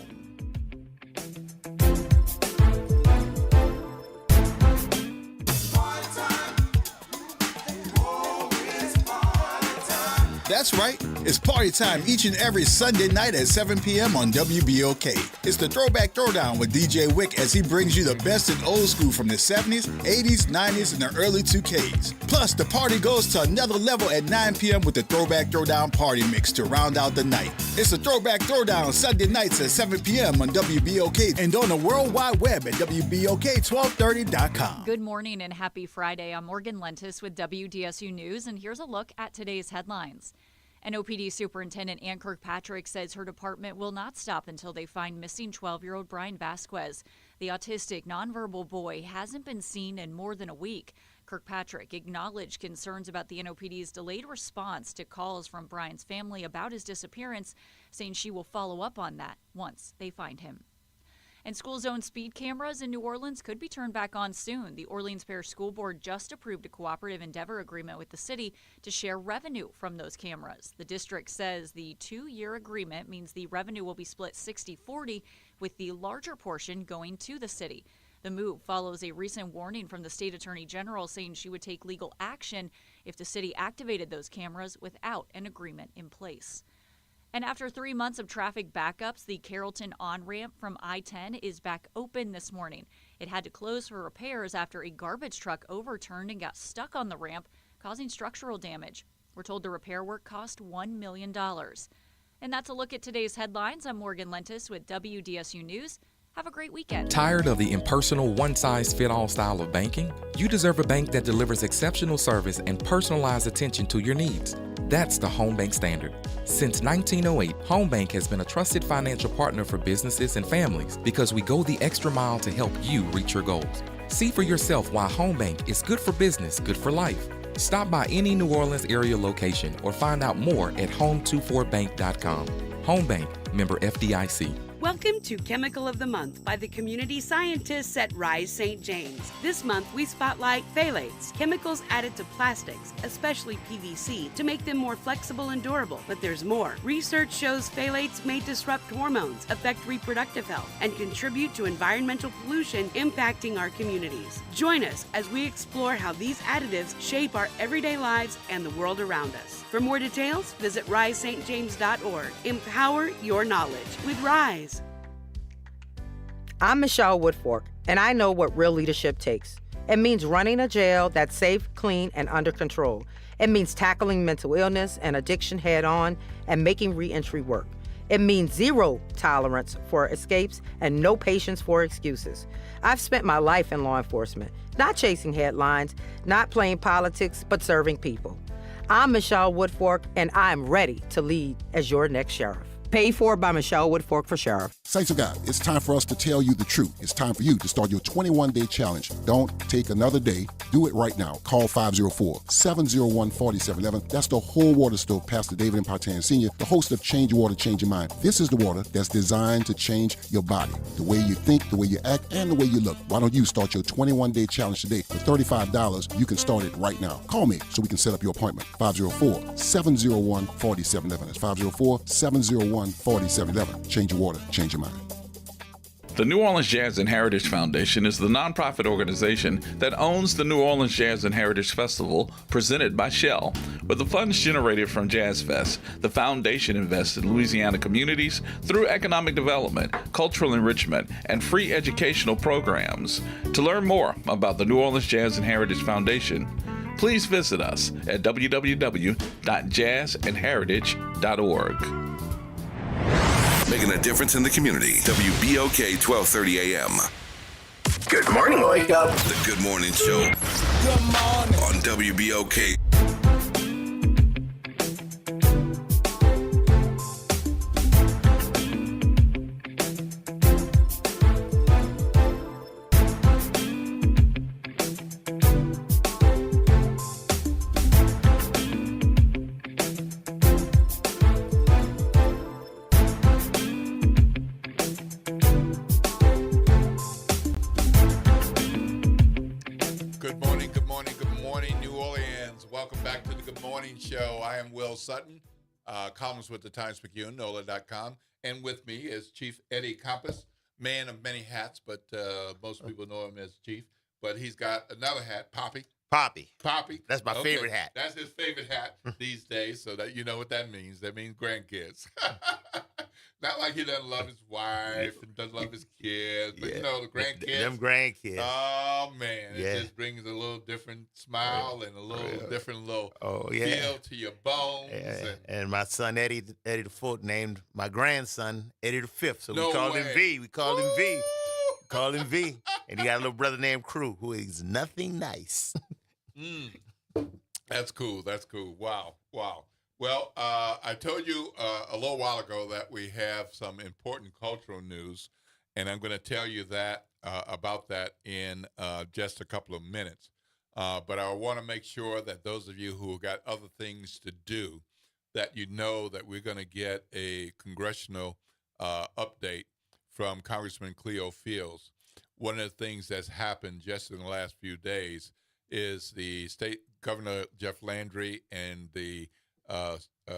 That's right. It's party time each and every Sunday night at 7 p.m. on WBOK. It's the Throwback Throwdown with DJ Wick as he brings you the best in old school from the 70s, 80s, 90s, and the early 2Ks. Plus, the party goes to another level at 9 p.m. with the Throwback Throwdown Party Mix to round out the night. It's the Throwback Throwdown Sunday nights at 7 p.m. on WBOK and on the World Wide Web at WBOK1230.com. Good morning and happy Friday. I'm Morgan Lentis with WDSU News, and here's a look at today's headlines. An OPD Superintendent Ann Kirkpatrick says her department will not stop until they find missing 12-year-old Brian Vasquez. The autistic, nonverbal boy hasn't been seen in more than a week. Kirkpatrick acknowledged concerns about the NOPD's delayed response to calls from Brian's family about his disappearance, saying she will follow up on that once they find him. And school zone speed cameras in New Orleans could be turned back on soon. The Orleans Parish School Board just approved a cooperative endeavor agreement with the city to share revenue from those cameras. The district says the 2-year agreement means the revenue will be split 60-40, with the larger portion going to the city. The move follows a recent warning from the state attorney general saying she would take legal action if the city activated those cameras without an agreement in place. And after 3 months of traffic backups, the Carrollton on-ramp from I-10 is back open this morning. It had to close for repairs after a garbage truck overturned and got stuck on the ramp, causing structural damage. We're told the repair work cost $1 million. And that's a look at today's headlines. I'm Morgan Lentis with WDSU News. Have a great weekend. Tired of the impersonal, one-size-fits-all style of banking? You deserve a bank that delivers exceptional service and personalized attention to your needs. That's the Home Bank Standard. Since 1908, Home Bank has been a trusted financial partner for businesses and families because we go the extra mile to help you reach your goals. See for yourself why Home Bank is good for business, good for life. Stop by any New Orleans area location or find out more at home24bank.com. Home Bank, member FDIC. Welcome to Chemical of the Month by the community scientists at Rise St. James. This month, we spotlight phthalates, chemicals added to plastics, especially PVC, to make them more flexible and durable. But there's more. Research shows phthalates may disrupt hormones, affect reproductive health, and contribute to environmental pollution impacting our communities. Join us as we explore how these additives shape our everyday lives and the world around us. For more details, visit risestjames.org. Empower your knowledge with Rise. I'm Michelle Woodfork, and I know what real leadership takes. It means running a jail that's safe, clean, and under control. It means tackling mental illness and addiction head on and making reentry work. It means zero tolerance for escapes and no patience for excuses. I've spent my life in law enforcement, not chasing headlines, not playing politics, but serving people. I'm Michelle Woodfork, and I'm ready to lead as your next sheriff. Paid for by Michelle Woodfork for sheriff. Saints of God, it's time for us to tell you the truth. It's time for you to start your 21-day challenge. Don't take another day. Do it right now. Call 504-701-4711. That's the whole water stove, Pastor David Impartian Sr., the host of Change Your Water, Change Your Mind. This is the water that's designed to change your body, the way you think, the way you act, and the way you look. Why don't you start your 21-day challenge today? For $35, you can start it right now. Call me so we can set up your appointment. 504-701-4711. That's 504-701-4711. Change your water, change your mind. The New Orleans Jazz and Heritage Foundation is the nonprofit organization that owns the New Orleans Jazz and Heritage Festival, presented by Shell. With the funds generated from Jazz Fest, the foundation invests in Louisiana communities through economic development, cultural enrichment, and free educational programs. To learn more about the New Orleans Jazz and Heritage Foundation, please visit us at www.jazzandheritage.org. Making a difference in the community. WBOK 1230 AM. Good morning, Wake Up. The Good Morning Show. Good morning. On WBOK. Show. I am Will Sutton, columnist with the Times-Picayune, NOLA.com, and with me is Chief Eddie Compass, man of many hats, but most people know him as Chief. But he's got another hat, Poppy. Poppy. That's my favorite hat. That's his favorite hat these days, so that you know what that means. That means grandkids. Not like he doesn't love his wife and doesn't love his kids, but you know, the grandkids. Them grandkids. Oh, man. It just brings a little different smile and a little different feel to your bones. And my son, Eddie the Fourth, named my grandson Eddie the Fifth. So No we called way. him V. We called him V. Call him V. And he got a little brother named Crew, who is nothing nice. That's cool. That's cool. Wow. Well, I told you a little while ago that we have some important cultural news, and I'm going to tell you that about that in just a couple of minutes. But I want to make sure that those of you who have got other things to do, that you know that we're going to get a congressional update from Congressman Cleo Fields. One of the things that's happened just in the last few days is the state governor, Jeff Landry, and the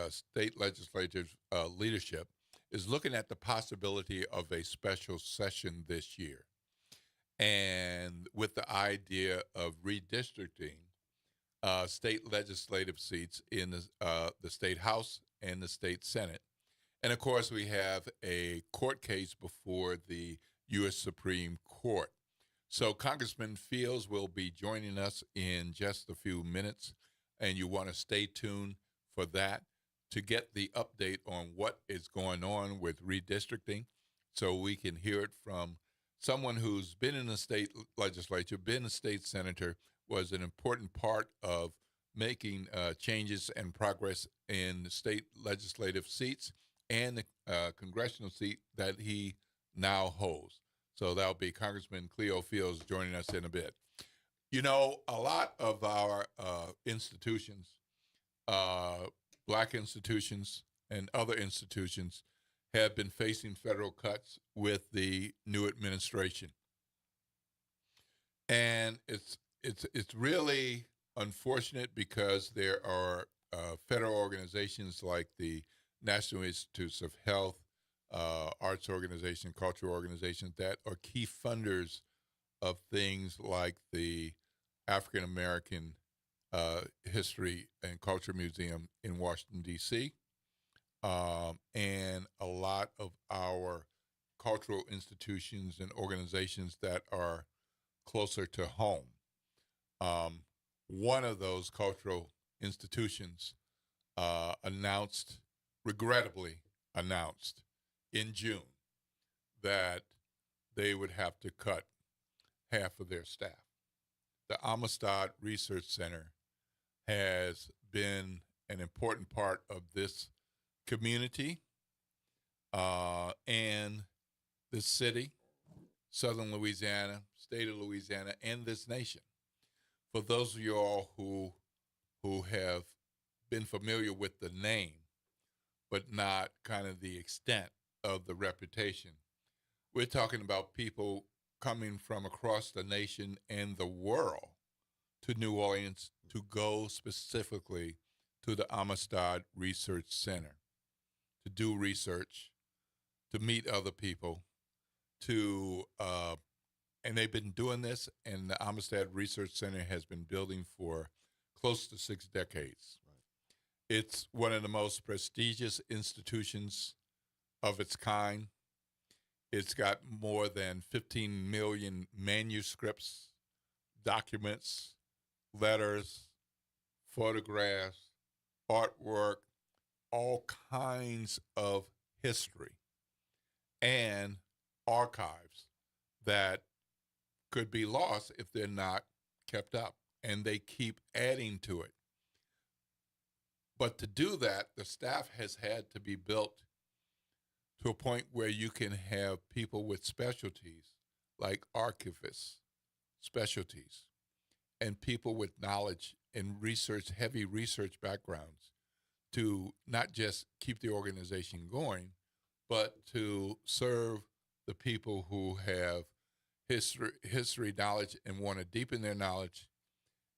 state legislative leadership is looking at the possibility of a special session this year. And with the idea of redistricting state legislative seats in the state House and the state Senate. And of course, we have a court case before the U.S. Supreme Court. So Congressman Fields will be joining us in just a few minutes, and you want to stay tuned for that to get the update on what is going on with redistricting, so we can hear it from someone who's been in the state legislature, been a state senator, was an important part of making changes and progress in the state legislative seats and the congressional seat that he now holds. So that'll be Congressman Cleo Fields joining us in a bit. You know, a lot of our institutions, black institutions and other institutions, have been facing federal cuts with the new administration. And it's really unfortunate because there are federal organizations like the National Institutes of Health, arts organization, cultural organizations that are key funders of things like the African American History and Culture Museum in Washington, D.C., and a lot of our cultural institutions and organizations that are closer to home. One of those cultural institutions regrettably announced in June that they would have to cut half of their staff. The Amistad Research Center has been an important part of this community and this city, Southern Louisiana, state of Louisiana, and this nation. For those of you all who have been familiar with the name, but not kind of the extent of the reputation, we're talking about people coming from across the nation and the world to New Orleans to go specifically to the Amistad Research Center, to do research, to meet other people, and they've been doing this, and the Amistad Research Center has been building for close to 6 decades. Right. It's one of the most prestigious institutions of its kind. It's got more than 15 million manuscripts, documents, letters, photographs, artwork, all kinds of history and archives that could be lost if they're not kept up, and they keep adding to it. But to do that, the staff has had to be built to a point where you can have people with specialties like archivists, specialties, and people with knowledge and research, heavy research backgrounds, to not just keep the organization going, but to serve the people who have history knowledge and want to deepen their knowledge,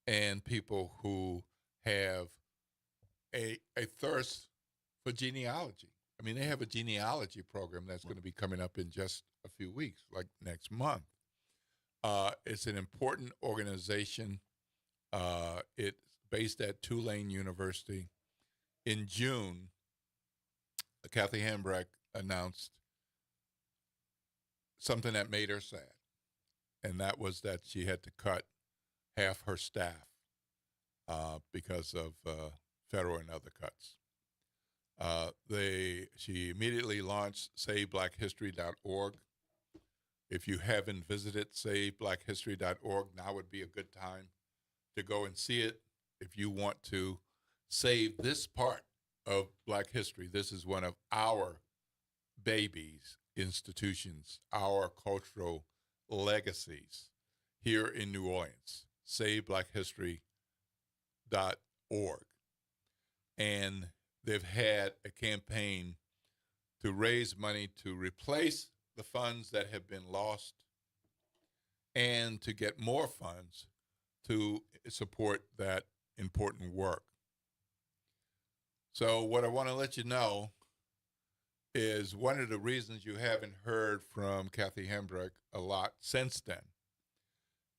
and people who have a thirst for genealogy. I mean, they have a genealogy program that's going to be coming up in just a few weeks, like next month. It's an important organization. It's based at Tulane University. In June, Kathy Hambrecht announced something that made her sad, and that was that she had to cut half her staff because of federal and other cuts. She immediately launched SaveBlackHistory.org. If you haven't visited SaveBlackHistory.org, now would be a good time to go and see it. If you want to save this part of Black history, this is one of our babies, institutions, our cultural legacies here in New Orleans. SaveBlackHistory.org. And they've had a campaign to raise money to replace the funds that have been lost and to get more funds to support that important work. So what I want to let you know is one of the reasons you haven't heard from Kathy Hambrecht a lot since then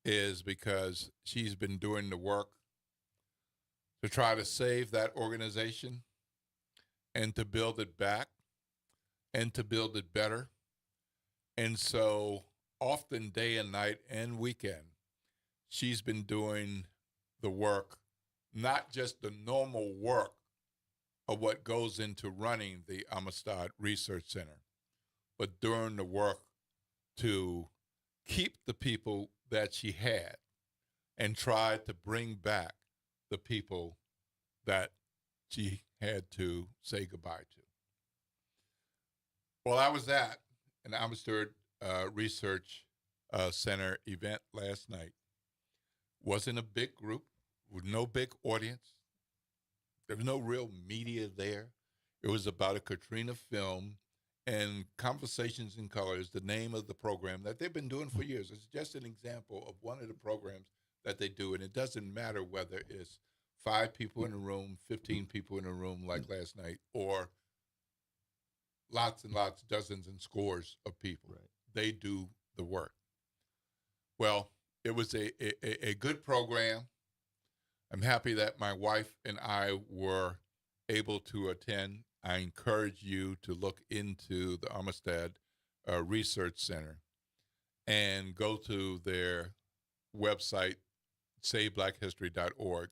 is because she's been doing the work to try to save that organization and to build it back and to build it better. And so often day and night and weekend, she's been doing the work, not just the normal work of what goes into running the Amistad Research Center, but doing the work to keep the people that she had and try to bring back the people that she had to say goodbye to. Well, I was at an Amistad Research Center event last night. Wasn't a big group with no big audience. There was no real media there. It was about a Katrina film, and Conversations in Color is the name of the program that they've been doing for years. It's just an example of one of the programs that they do, and it doesn't matter whether it's 5 people in a room, 15 people in a room like last night, or lots and lots, dozens and scores of people. Right. They do the work. Well, it was a good program. I'm happy that my wife and I were able to attend. I encourage you to look into the Amistad Research Center and go to their website, SaveBlackHistory.org,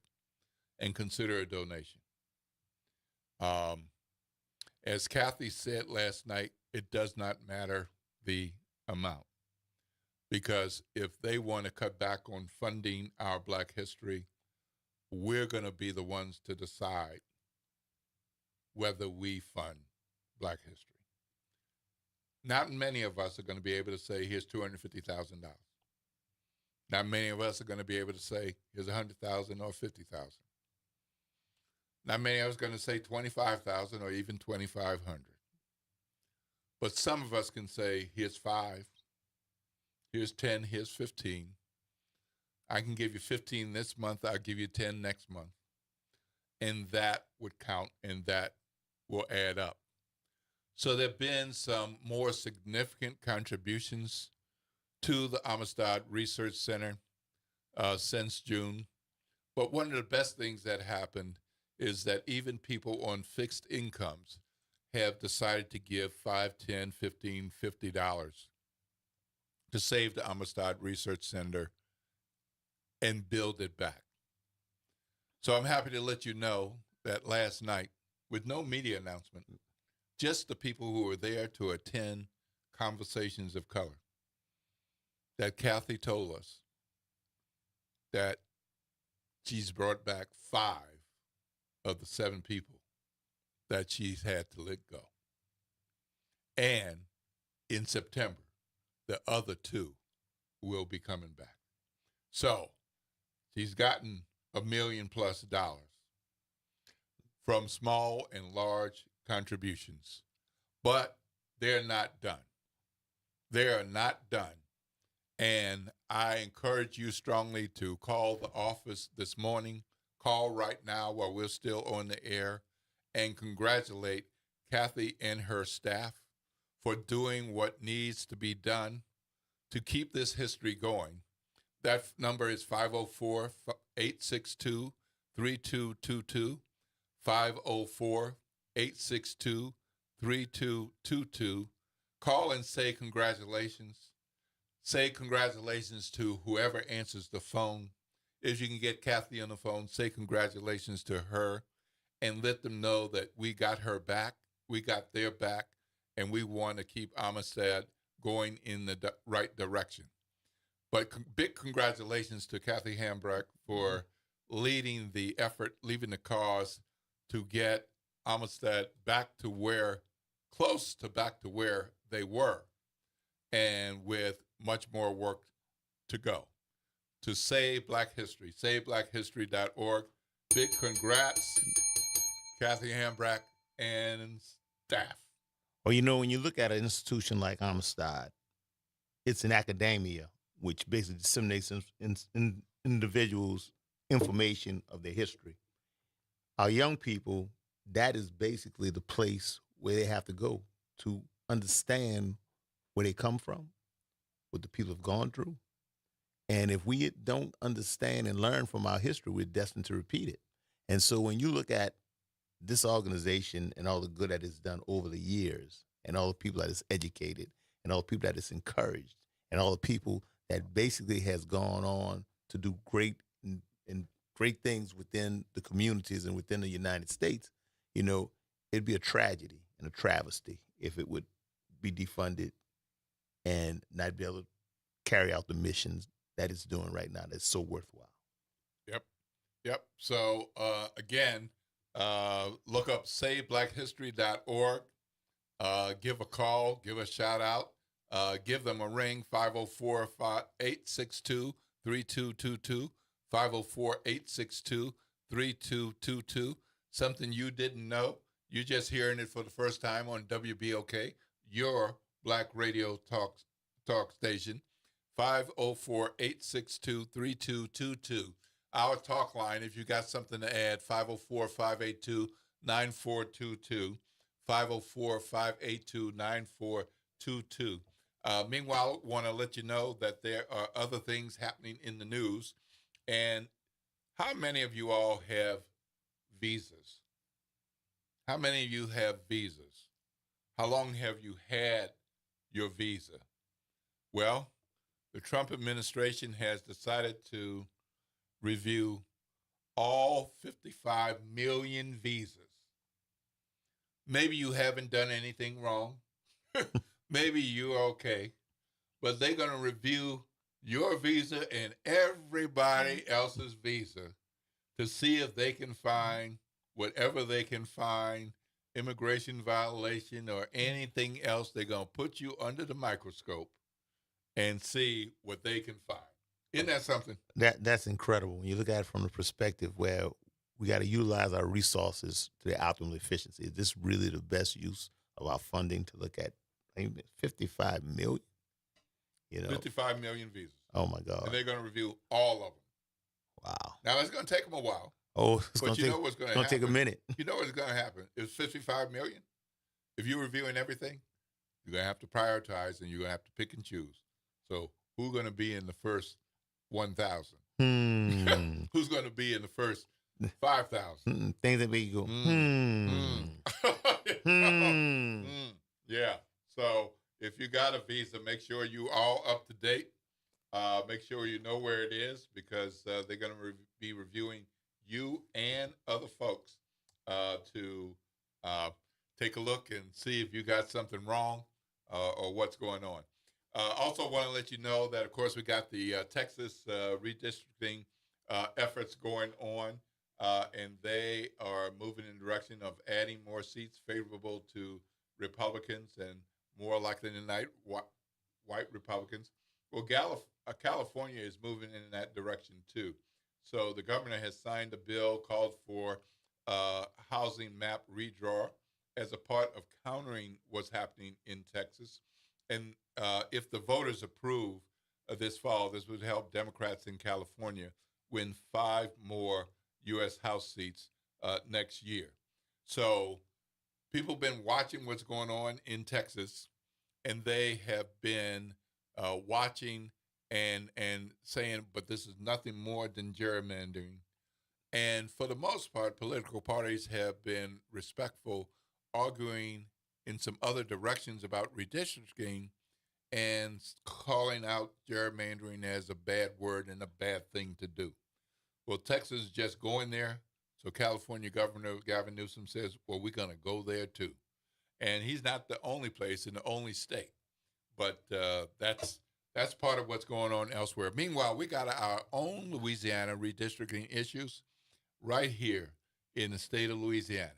and consider a donation. As Kathy said last night, it does not matter the amount, because if they want to cut back on funding our Black history, we're going to be the ones to decide whether we fund Black history. Not many of us are going to be able to say, here's $250,000. Not many of us are going to be able to say, here's $100,000 or $50,000. Not many of us are going to say $25,000 or even $2,500. But some of us can say, here's 5, here's 10, here's 15. I can give you 15 this month, I'll give you 10 next month. And that would count, and that will add up. So there have been some more significant contributions to the Amistad Research Center since June. But one of the best things that happened is that even people on fixed incomes have decided to give $5, $10, $15, $50 to save the Amistad Research Center and build it back. So I'm happy to let you know that last night, with no media announcement, just the people who were there to attend Conversations of Color, that Kathy told us that she's brought back 5 of the 7 people that she's had to let go. And in September, the other 2 will be coming back. So she's gotten $1 million+ from small and large contributions, but they're not done. They are not done. And I encourage you strongly to call the office this morning. Call right now while we're still on the air and congratulate Kathy and her staff for doing what needs to be done to keep this history going. That number is 504-862-3222, 504-862-3222. Call and say congratulations. Say congratulations to whoever answers the phone. If you can get Kathy on the phone, say congratulations to her and let them know that we got her back, we got their back, and we want to keep Amistad going in the right direction. But big congratulations to Kathy Hambrecht for leading the effort, leading the cause to get Amistad back to where, close to back to where they were, and with much more work to go. to Save Black History, SaveBlackHistory.org. Big congrats, Kathy Hambrack and staff. Well, when you look at an institution like Amistad, it's an academia, which basically disseminates individuals' information of their history. Our young people, that is basically the place where they have to go to understand where they come from, what the people have gone through. And if we don't understand and learn from our history, we're destined to repeat it. And so when you look at this organization and all the good that it's done over the years, and all the people that it's educated, and all the people that it's encouraged, and all the people that basically has gone on to do great and great things within the communities and within the United States, it'd be a tragedy and a travesty if it would be defunded and not be able to carry out the missions that it's doing right now that's so worthwhile. Yep. So, again, look up SaveBlackHistory.org. Give a call, give a shout out, give them a ring, 504-862-3222, 504-862-3222. Something you didn't know, you're just hearing it for the first time on WBOK, your Black radio talk station, 504-862-3222. Our talk line, if you got something to add, 504-582-9422. 504-582-9422. Meanwhile, want to let you know that there are other things happening in the news. And how many of you all have visas? How many of you have visas? How long have you had your visa? Well, the Trump administration has decided to review all 55 million visas. Maybe you haven't done anything wrong. Maybe you're okay. But they're going to review your visa and everybody else's visa to see if they can find whatever they can find, immigration violation or anything else. They're going to put you under the microscope and see what they can find. Isn't that something? That's incredible. When you look at it from the perspective where we got to utilize our resources to their optimal efficiency. Is this really the best use of our funding to look at 55 million? 55 million visas. Oh, my God. And they're going to review all of them. Wow. Now, it's going to take them a while. Oh, it's going to take a minute. You know what's going to happen? It's 55 million. If you're reviewing everything, you're going to have to prioritize and you're going to have to pick and choose. So who's going to be in the first 1,000? Who's going to be in the first 5,000? Things that make you go, Yeah. So if you got a visa, make sure you all up to date. Make sure you know where it is because they're going to be reviewing you and other folks to take a look and see if you got something wrong or what's going on. Also want to let you know that, of course, we got the Texas redistricting efforts going on, and they are moving in the direction of adding more seats favorable to Republicans and more likely than not white Republicans. Well, California is moving in that direction too. So the governor has signed a bill called for housing map redraw as a part of countering what's happening in Texas. And if the voters approve this fall, this would help Democrats in California win 5 more U.S. House seats next year. So people have been watching what's going on in Texas, and they have been watching and saying, but this is nothing more than gerrymandering. And for the most part, political parties have been respectful, arguing in some other directions about redistricting and calling out gerrymandering as a bad word and a bad thing to do. Well, Texas is just going there. So California Governor Gavin Newsom says, well, we're going to go there too. And he's not the only place and the only state. But that's part of what's going on elsewhere. Meanwhile, we got our own Louisiana redistricting issues right here in the state of Louisiana.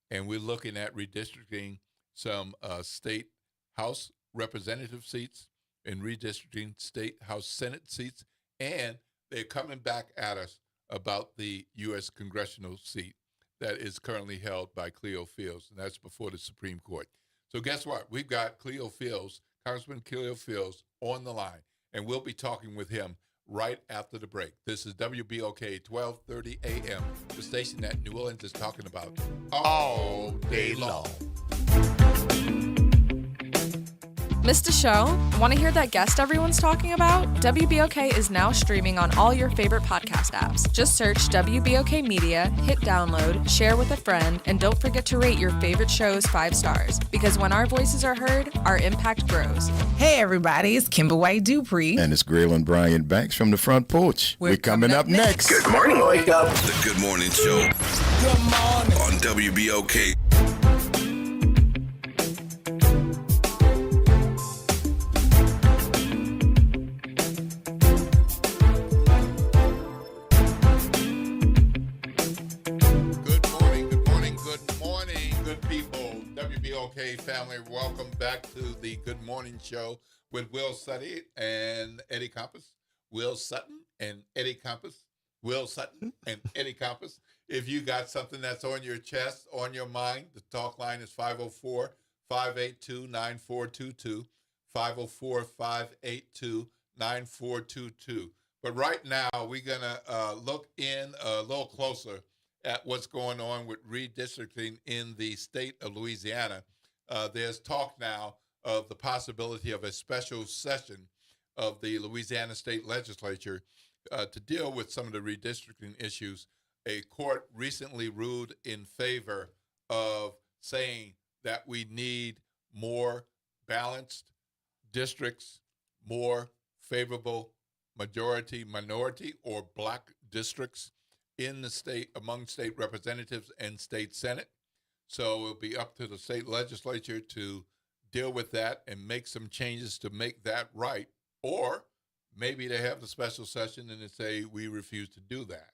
And we're looking at redistricting some state House representative seats and redistricting state House Senate seats and they're coming back at us about the U.S. congressional seat that is currently held by Cleo Fields, and that's before the Supreme Court. So guess what? We've got Cleo Fields, Congressman Cleo Fields, on the line, and we'll be talking with him right after the break. This is WBOK 1230 AM, the station that New Orleans is talking about all day long. Missed a show? Want to hear that guest everyone's talking about? WBOK is now streaming on all your favorite podcast apps. Just search WBOK Media, hit download, share with a friend, and don't forget to rate your favorite shows 5 stars. Because when our voices are heard, our impact grows. Hey everybody, it's Kimber White Dupree. And it's Graylin Bryant Banks from the front porch. We're coming up next. Good morning, Wake Up. The Good Morning Show. Good morning. On WBOK. WBOK family, welcome back to the Good Morning Show with Will Sutton and Eddie Compass. Will Sutton and Eddie Compass. Will Sutton and Eddie Compass. If you got something that's on your chest, on your mind, the talk line is 504-582-9422. 504-582-9422. But right now, we're going to look in a little closer at what's going on with redistricting in the state of Louisiana. There's talk now of the possibility of a special session of the Louisiana State Legislature to deal with some of the redistricting issues. A court recently ruled in favor of saying that we need more balanced districts, more favorable majority, minority, or black districts in the state, among state representatives and state senate. So it'll be up to the state legislature to deal with that and make some changes to make that right. Or maybe they have the special session and they say, we refuse to do that.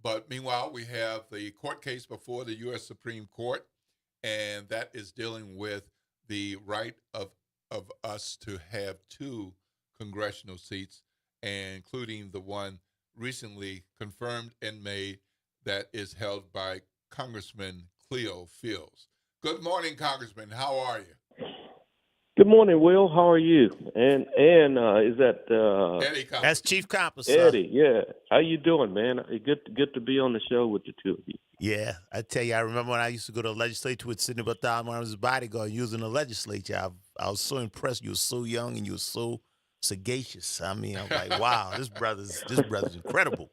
But meanwhile, we have the court case before the U.S. Supreme Court, and that is dealing with the right of us to have 2 congressional seats, and including the one recently confirmed and made that is held by Congressman Cleo Fields. Good morning, Congressman. How are you? Good morning, Will. How are you? And is that Eddie Compass? That's Chief Compass. Eddie, yeah. How you doing, man? Good to be on the show with the two of you. Yeah, I tell you, I remember when I used to go to the legislature with Sidney Bartholomew when I was his bodyguard using the legislature. I was so impressed. You were so young and you were so sagacious. I mean, I'm like, wow, this brother's incredible.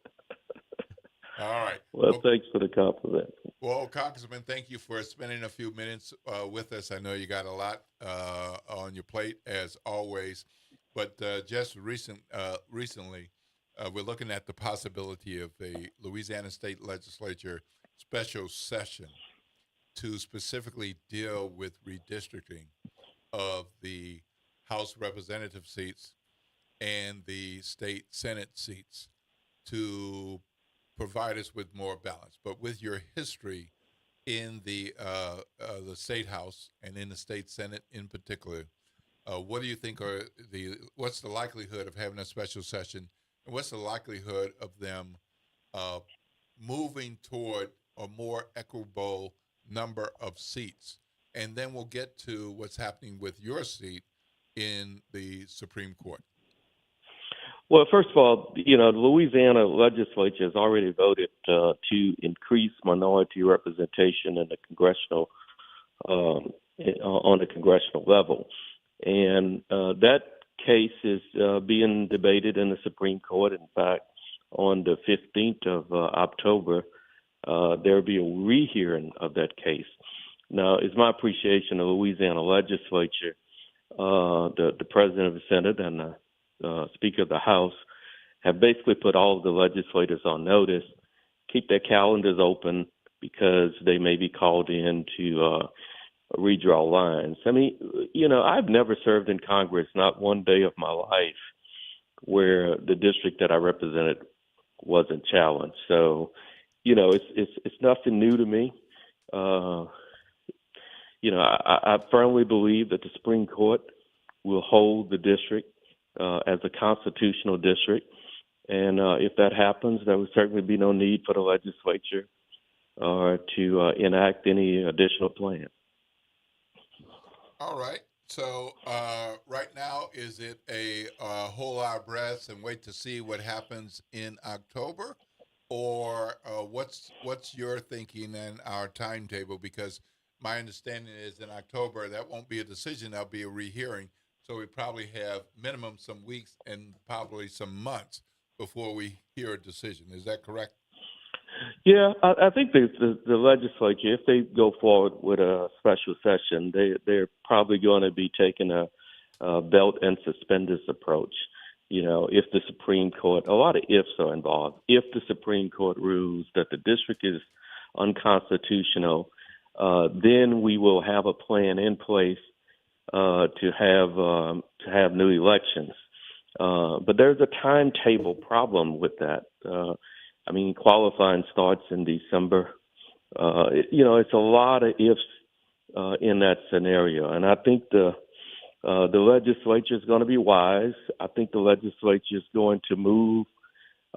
All right. Well, thanks for the compliment. Well, Congressman, thank you for spending a few minutes with us. I know you got a lot on your plate, as always. But just recently, we're looking at the possibility of a Louisiana State Legislature special session to specifically deal with redistricting of the House Representative seats and the state Senate seats to provide us with more balance. But with your history in the state House and in the state Senate in particular, what do you think what's the likelihood of having a special session, and what's the likelihood of them moving toward a more equitable number of seats? And then we'll get to what's happening with your seat in the Supreme Court. Well, first of all, the Louisiana legislature has already voted to increase minority representation in the congressional on the congressional level, and that case is being debated in the Supreme Court. In fact, on the 15th of October, there will be a rehearing of that case. Now, it's my appreciation the Louisiana legislature, the president of the Senate and the Speaker of the House have basically put all of the legislators on notice, keep their calendars open because they may be called in to redraw lines. I mean, I've never served in Congress, not one day of my life, where the district that I represented wasn't challenged. So, it's nothing new to me. I firmly believe that the Supreme Court will hold the district as a constitutional district, And if that happens, there would certainly be no need for the legislature to enact any additional plan. All right. So right now, is it a hold our breaths and wait to see what happens in October, or what's your thinking and our timetable? Because my understanding is in October that won't be a decision; that'll be a rehearing. So we probably have minimum some weeks and probably some months before we hear a decision. Is that correct? Yeah, I think the legislature, if they go forward with a special session, they're probably going to be taking a belt and suspenders approach. You know, if the Supreme Court, a lot of ifs are involved. If the Supreme Court rules that the district is unconstitutional, then we will have a plan in place to have new elections. But there's a timetable problem with that. I mean, qualifying starts in December. It's a lot of ifs in that scenario, and I think the legislature is going to be wise. I think the legislature is going to move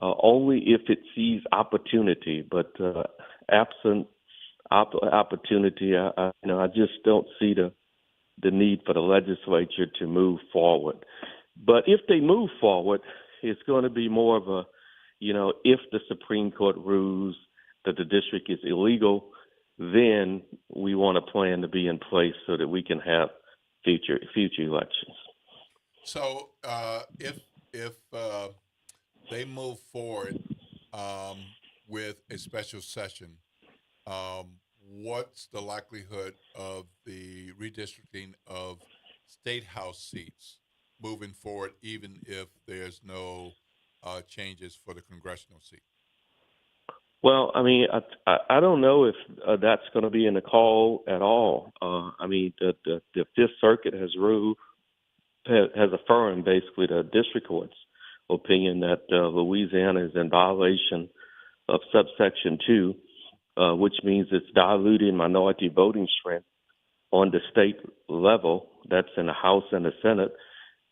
only if it sees opportunity. But absent opportunity, I just don't see the need for the legislature to move forward. But if they move forward, it's going to be more of a, if the Supreme Court rules that the district is illegal, then we want a plan to be in place so that we can have future elections. So if they move forward with a special session, what's the likelihood of the redistricting of state house seats moving forward, even if there's no changes for the congressional seat? Well, I mean, I don't know if that's going to be in the call at all. I mean, the Fifth Circuit has affirmed basically the district court's opinion that Louisiana is in violation of subsection 2, which means it's diluting minority voting strength on the state level. That's in the House and the Senate.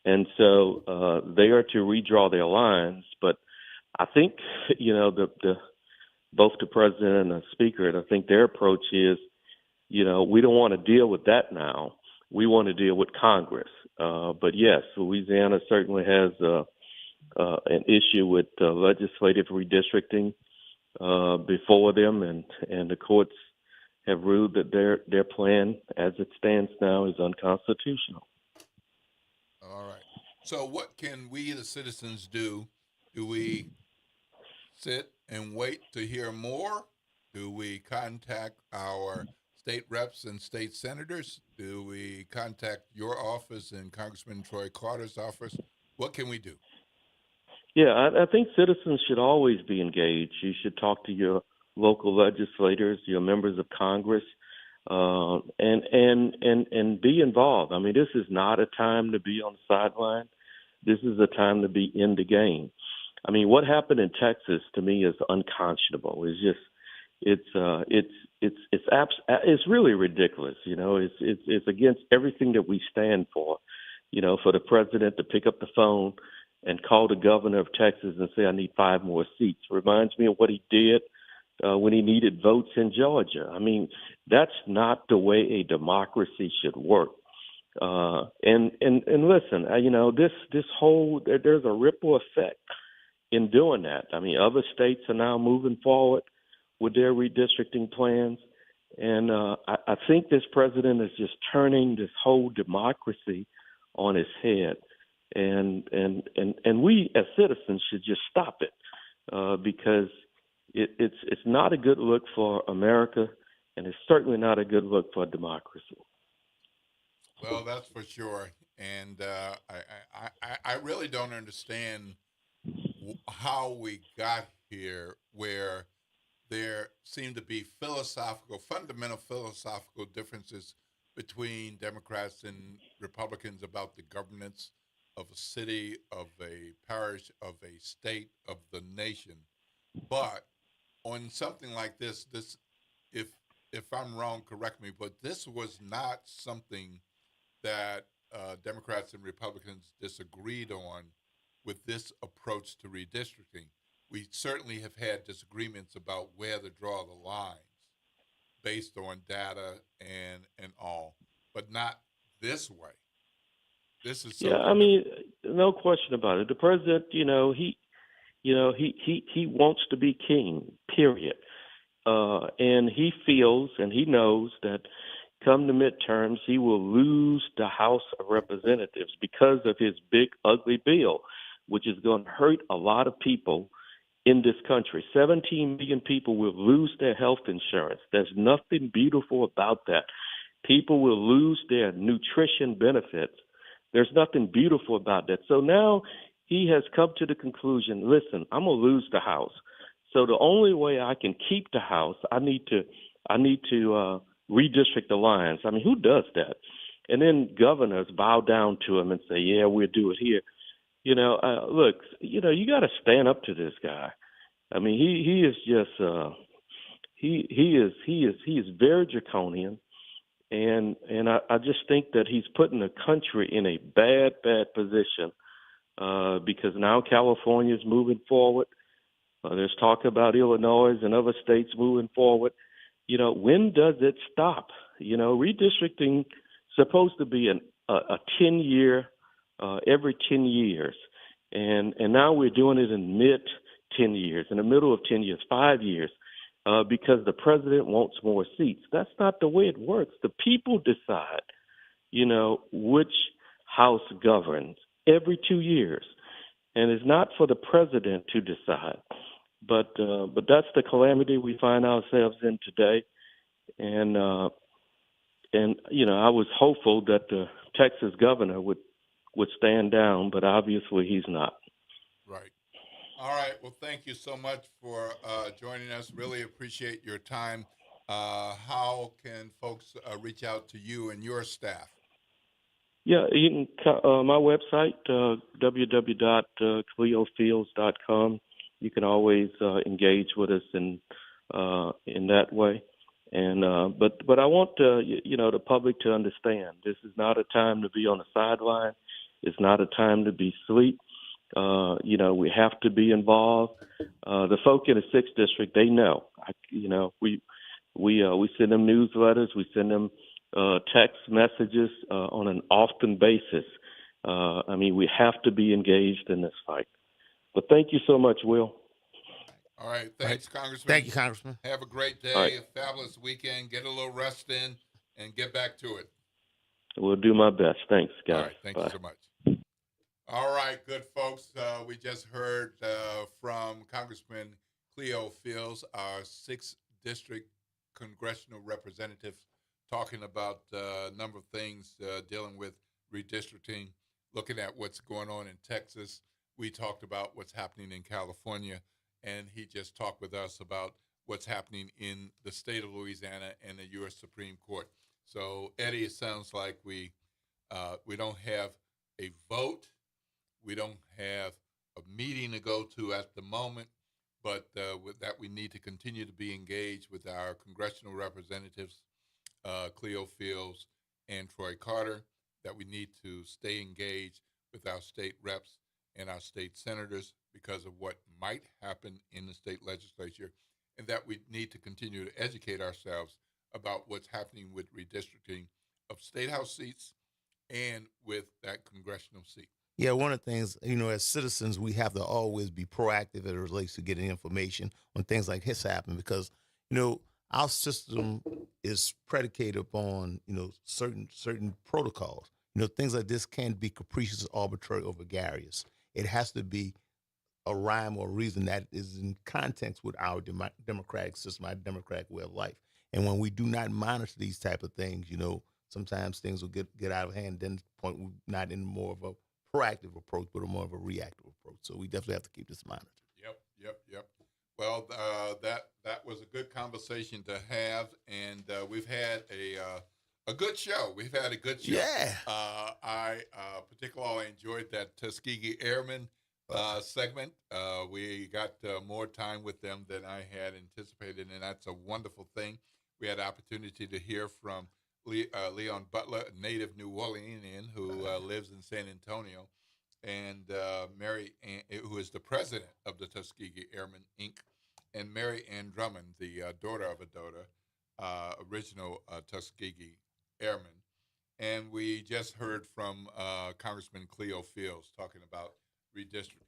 And so they are to redraw their lines. But I think, both the president and the speaker, and I think their approach is, we don't want to deal with that now. We want to deal with Congress. But yes, Louisiana certainly has an issue with legislative redistricting before them, and the courts have ruled that their plan, as it stands now, is unconstitutional. All right. So what can we, the citizens, do? Do we sit and wait to hear more? Do we contact our state reps and state senators? Do we contact your office and Congressman Troy Carter's office? What can we do? Yeah, I think citizens should always be engaged. You should talk to your local legislators, your members of Congress, and be involved. I mean, this is not a time to be on the sideline. This is a time to be in the game. I mean, what happened in Texas to me is unconscionable. It's really ridiculous. It's against everything that we stand for. For the president to pick up the phone and call the governor of Texas and say, I need 5 more seats. Reminds me of what he did when he needed votes in Georgia. I mean, that's not the way a democracy should work. And listen, there's a ripple effect in doing that. I mean, other states are now moving forward with their redistricting plans. And I think this president is just turning this whole democracy on its head. And we as citizens should just stop it because it's not a good look for America, and it's certainly not a good look for democracy. Well, that's for sure. And I really don't understand how we got here where there seem to be fundamental philosophical differences between Democrats and Republicans about the governance of a city, of a parish, of a state, of the nation. But on something like this, if I'm wrong, correct me, but this was not something that Democrats and Republicans disagreed on with this approach to redistricting. We certainly have had disagreements about where to draw the lines based on data and all, but not this way. This is I mean, no question about it. The president, he wants to be king, period. And he feels and he knows that come the midterms, he will lose the House of Representatives because of his big, ugly bill, which is going to hurt a lot of people in this country. 17 million people will lose their health insurance. There's nothing beautiful about that. People will lose their nutrition benefits. There's nothing beautiful about that. So now he has come to the conclusion, listen, I'm going to lose the House. So the only way I can keep the House, I need to redistrict the lines. I mean, who does that? And then governors bow down to him and say, yeah, we'll do it here. Look, you got to stand up to this guy. I mean, he is just he is very draconian, and I just think that he's putting the country in a bad position because now California is moving forward. There's talk about Illinois and other states moving forward. When does it stop? Redistricting supposed to be a 10-year, every 10 years. And now we're doing it in mid-10 years, in the middle of 10 years, 5 years, because the president wants more seats. That's not the way it works. The people decide, which house governs every 2 years. And it's not for the president to decide. But that's the calamity we find ourselves in today. And I was hopeful that the Texas governor would stand down, but obviously he's not. Right. All right. Well, thank you so much for joining us. Really appreciate your time. How can folks reach out to you and your staff? Yeah, you can my website, www.cleofields.com. You can always engage with us in that way. And but I want the public to understand this is not a time to be on the sideline. It's not a time to be asleep. We have to be involved. The folk in the 6th district, they know. We send them newsletters. We send them text messages on an often basis. We have to be engaged in this fight. But thank you so much, Will. All right. Thanks, Congressman. Thank you, Congressman. Have a great day, right. a fabulous weekend. Get a little rest in and get back to it. We'll do my best. Thanks, guys. All right. Thank you so much. All right, good folks. We just heard from Congressman Cleo Fields, our 6th district congressional representative, talking about a number of things dealing with redistricting, looking at what's going on in Texas. We talked about what's happening in California, and he just talked with us about what's happening in the state of Louisiana and the U.S. Supreme Court. So, Eddie, it sounds like we don't have a vote. We don't have a meeting to go to at the moment, but with that we need to continue to be engaged with our congressional representatives, Cleo Fields and Troy Carter, that we need to stay engaged with our state reps and our state senators because of what might happen in the state legislature, and that we need to continue to educate ourselves about what's happening with redistricting of state house seats and with that congressional seat. Yeah, one of the things, as citizens, we have to always be proactive as it relates to getting information on things like this happen because, our system is predicated upon, certain protocols. Things like this can't be capricious, arbitrary, or gregarious. It has to be a rhyme or reason that is in context with our democratic system, our democratic way of life. And when we do not monitor these type of things, sometimes things will get out of hand. Then the point we're not in more of a proactive approach, but more of a reactive approach. So we definitely have to keep this monitored. Yep. Well, that was a good conversation to have, and we've had a good show. We've had a good show. Yeah. I particularly enjoyed that Tuskegee Airmen segment. We got more time with them than I had anticipated, and that's a wonderful thing. We had the opportunity to hear from Leon Butler, a native New Orleanian who lives in San Antonio, and Mary Ann, who is the president of the Tuskegee Airmen, Inc., and Mary Ann Drummond, the daughter of a daughter, original Tuskegee Airman. And we just heard from Congressman Cleo Fields talking about redistricting.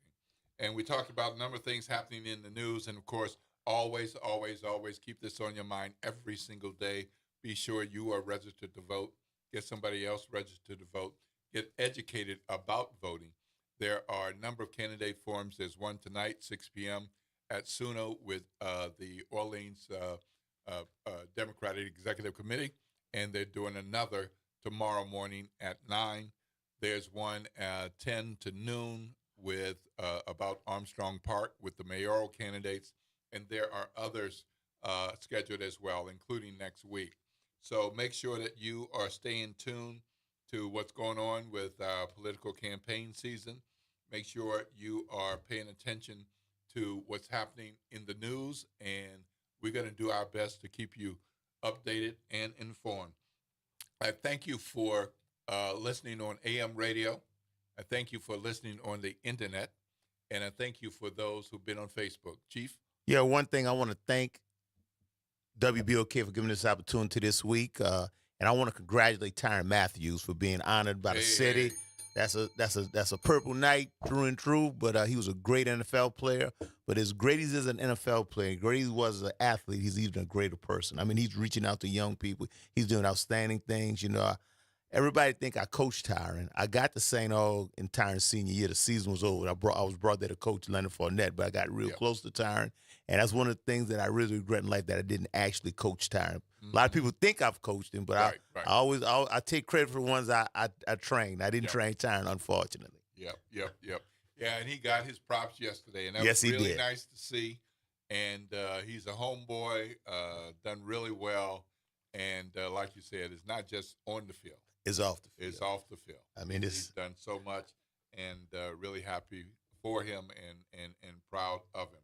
And we talked about a number of things happening in the news. And, of course, always, always, always keep this on your mind every single day. Be sure you are registered to vote. Get somebody else registered to vote. Get educated about voting. There are a number of candidate forums. There's one tonight, 6 p.m. at SUNO with the Orleans Democratic Executive Committee. And they're doing another tomorrow morning at 9. There's one 10 to noon with about Armstrong Park with the mayoral candidates, and there are others scheduled as well, including next week. So make sure that you are staying tuned to what's going on with political campaign season. Make sure you are paying attention to what's happening in the news, and we're going to do our best to keep you updated and informed. I thank you for listening on AM radio. I thank you for listening on the internet, and I thank you for those who've been on Facebook. Chief? Yeah, one thing I want to thank WBOK for giving this opportunity this week, and I want to congratulate Tyrann Matthews for being honored by the city. That's a purple night through and through, but he was a great NFL player. But as great as he is an NFL player, great as he was as an athlete, he's even a greater person. I mean, he's reaching out to young people. He's doing outstanding things. You know, everybody think I coached Tyrann. I got to St. Aug in Tyrann's senior year. The season was over. I was brought there to coach Leonard Fournette, but I got real close to Tyrann. And that's one of the things that I really regret in life, that I didn't actually coach Tyrann. A lot of people think I've coached him, but I take credit for the ones I trained. I didn't train Tyrann, unfortunately. Yep. Yeah, and he got his props yesterday, and that Yes, was he really did. nice to see. And he's a homeboy, done really well. And like you said, it's not just on the field. It's off the field. It's off the field. I mean, he's done so much, and really happy for him and proud of him.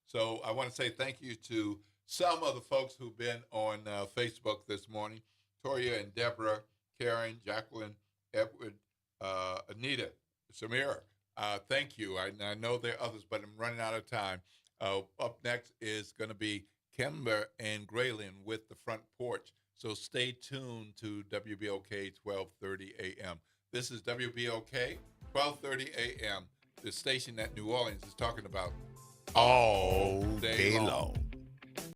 So I want to say thank you to some of the folks who've been on Facebook this morning: Toria and Deborah, Karen, Jacqueline, Edward, Anita, Samira. Thank you. I know there are others, but I'm running out of time. Up next is going to be Kimber and Graylin with The Front Porch. So stay tuned to WBOK 1230 AM. This is WBOK 1230 AM, the station that New Orleans is talking about all day long.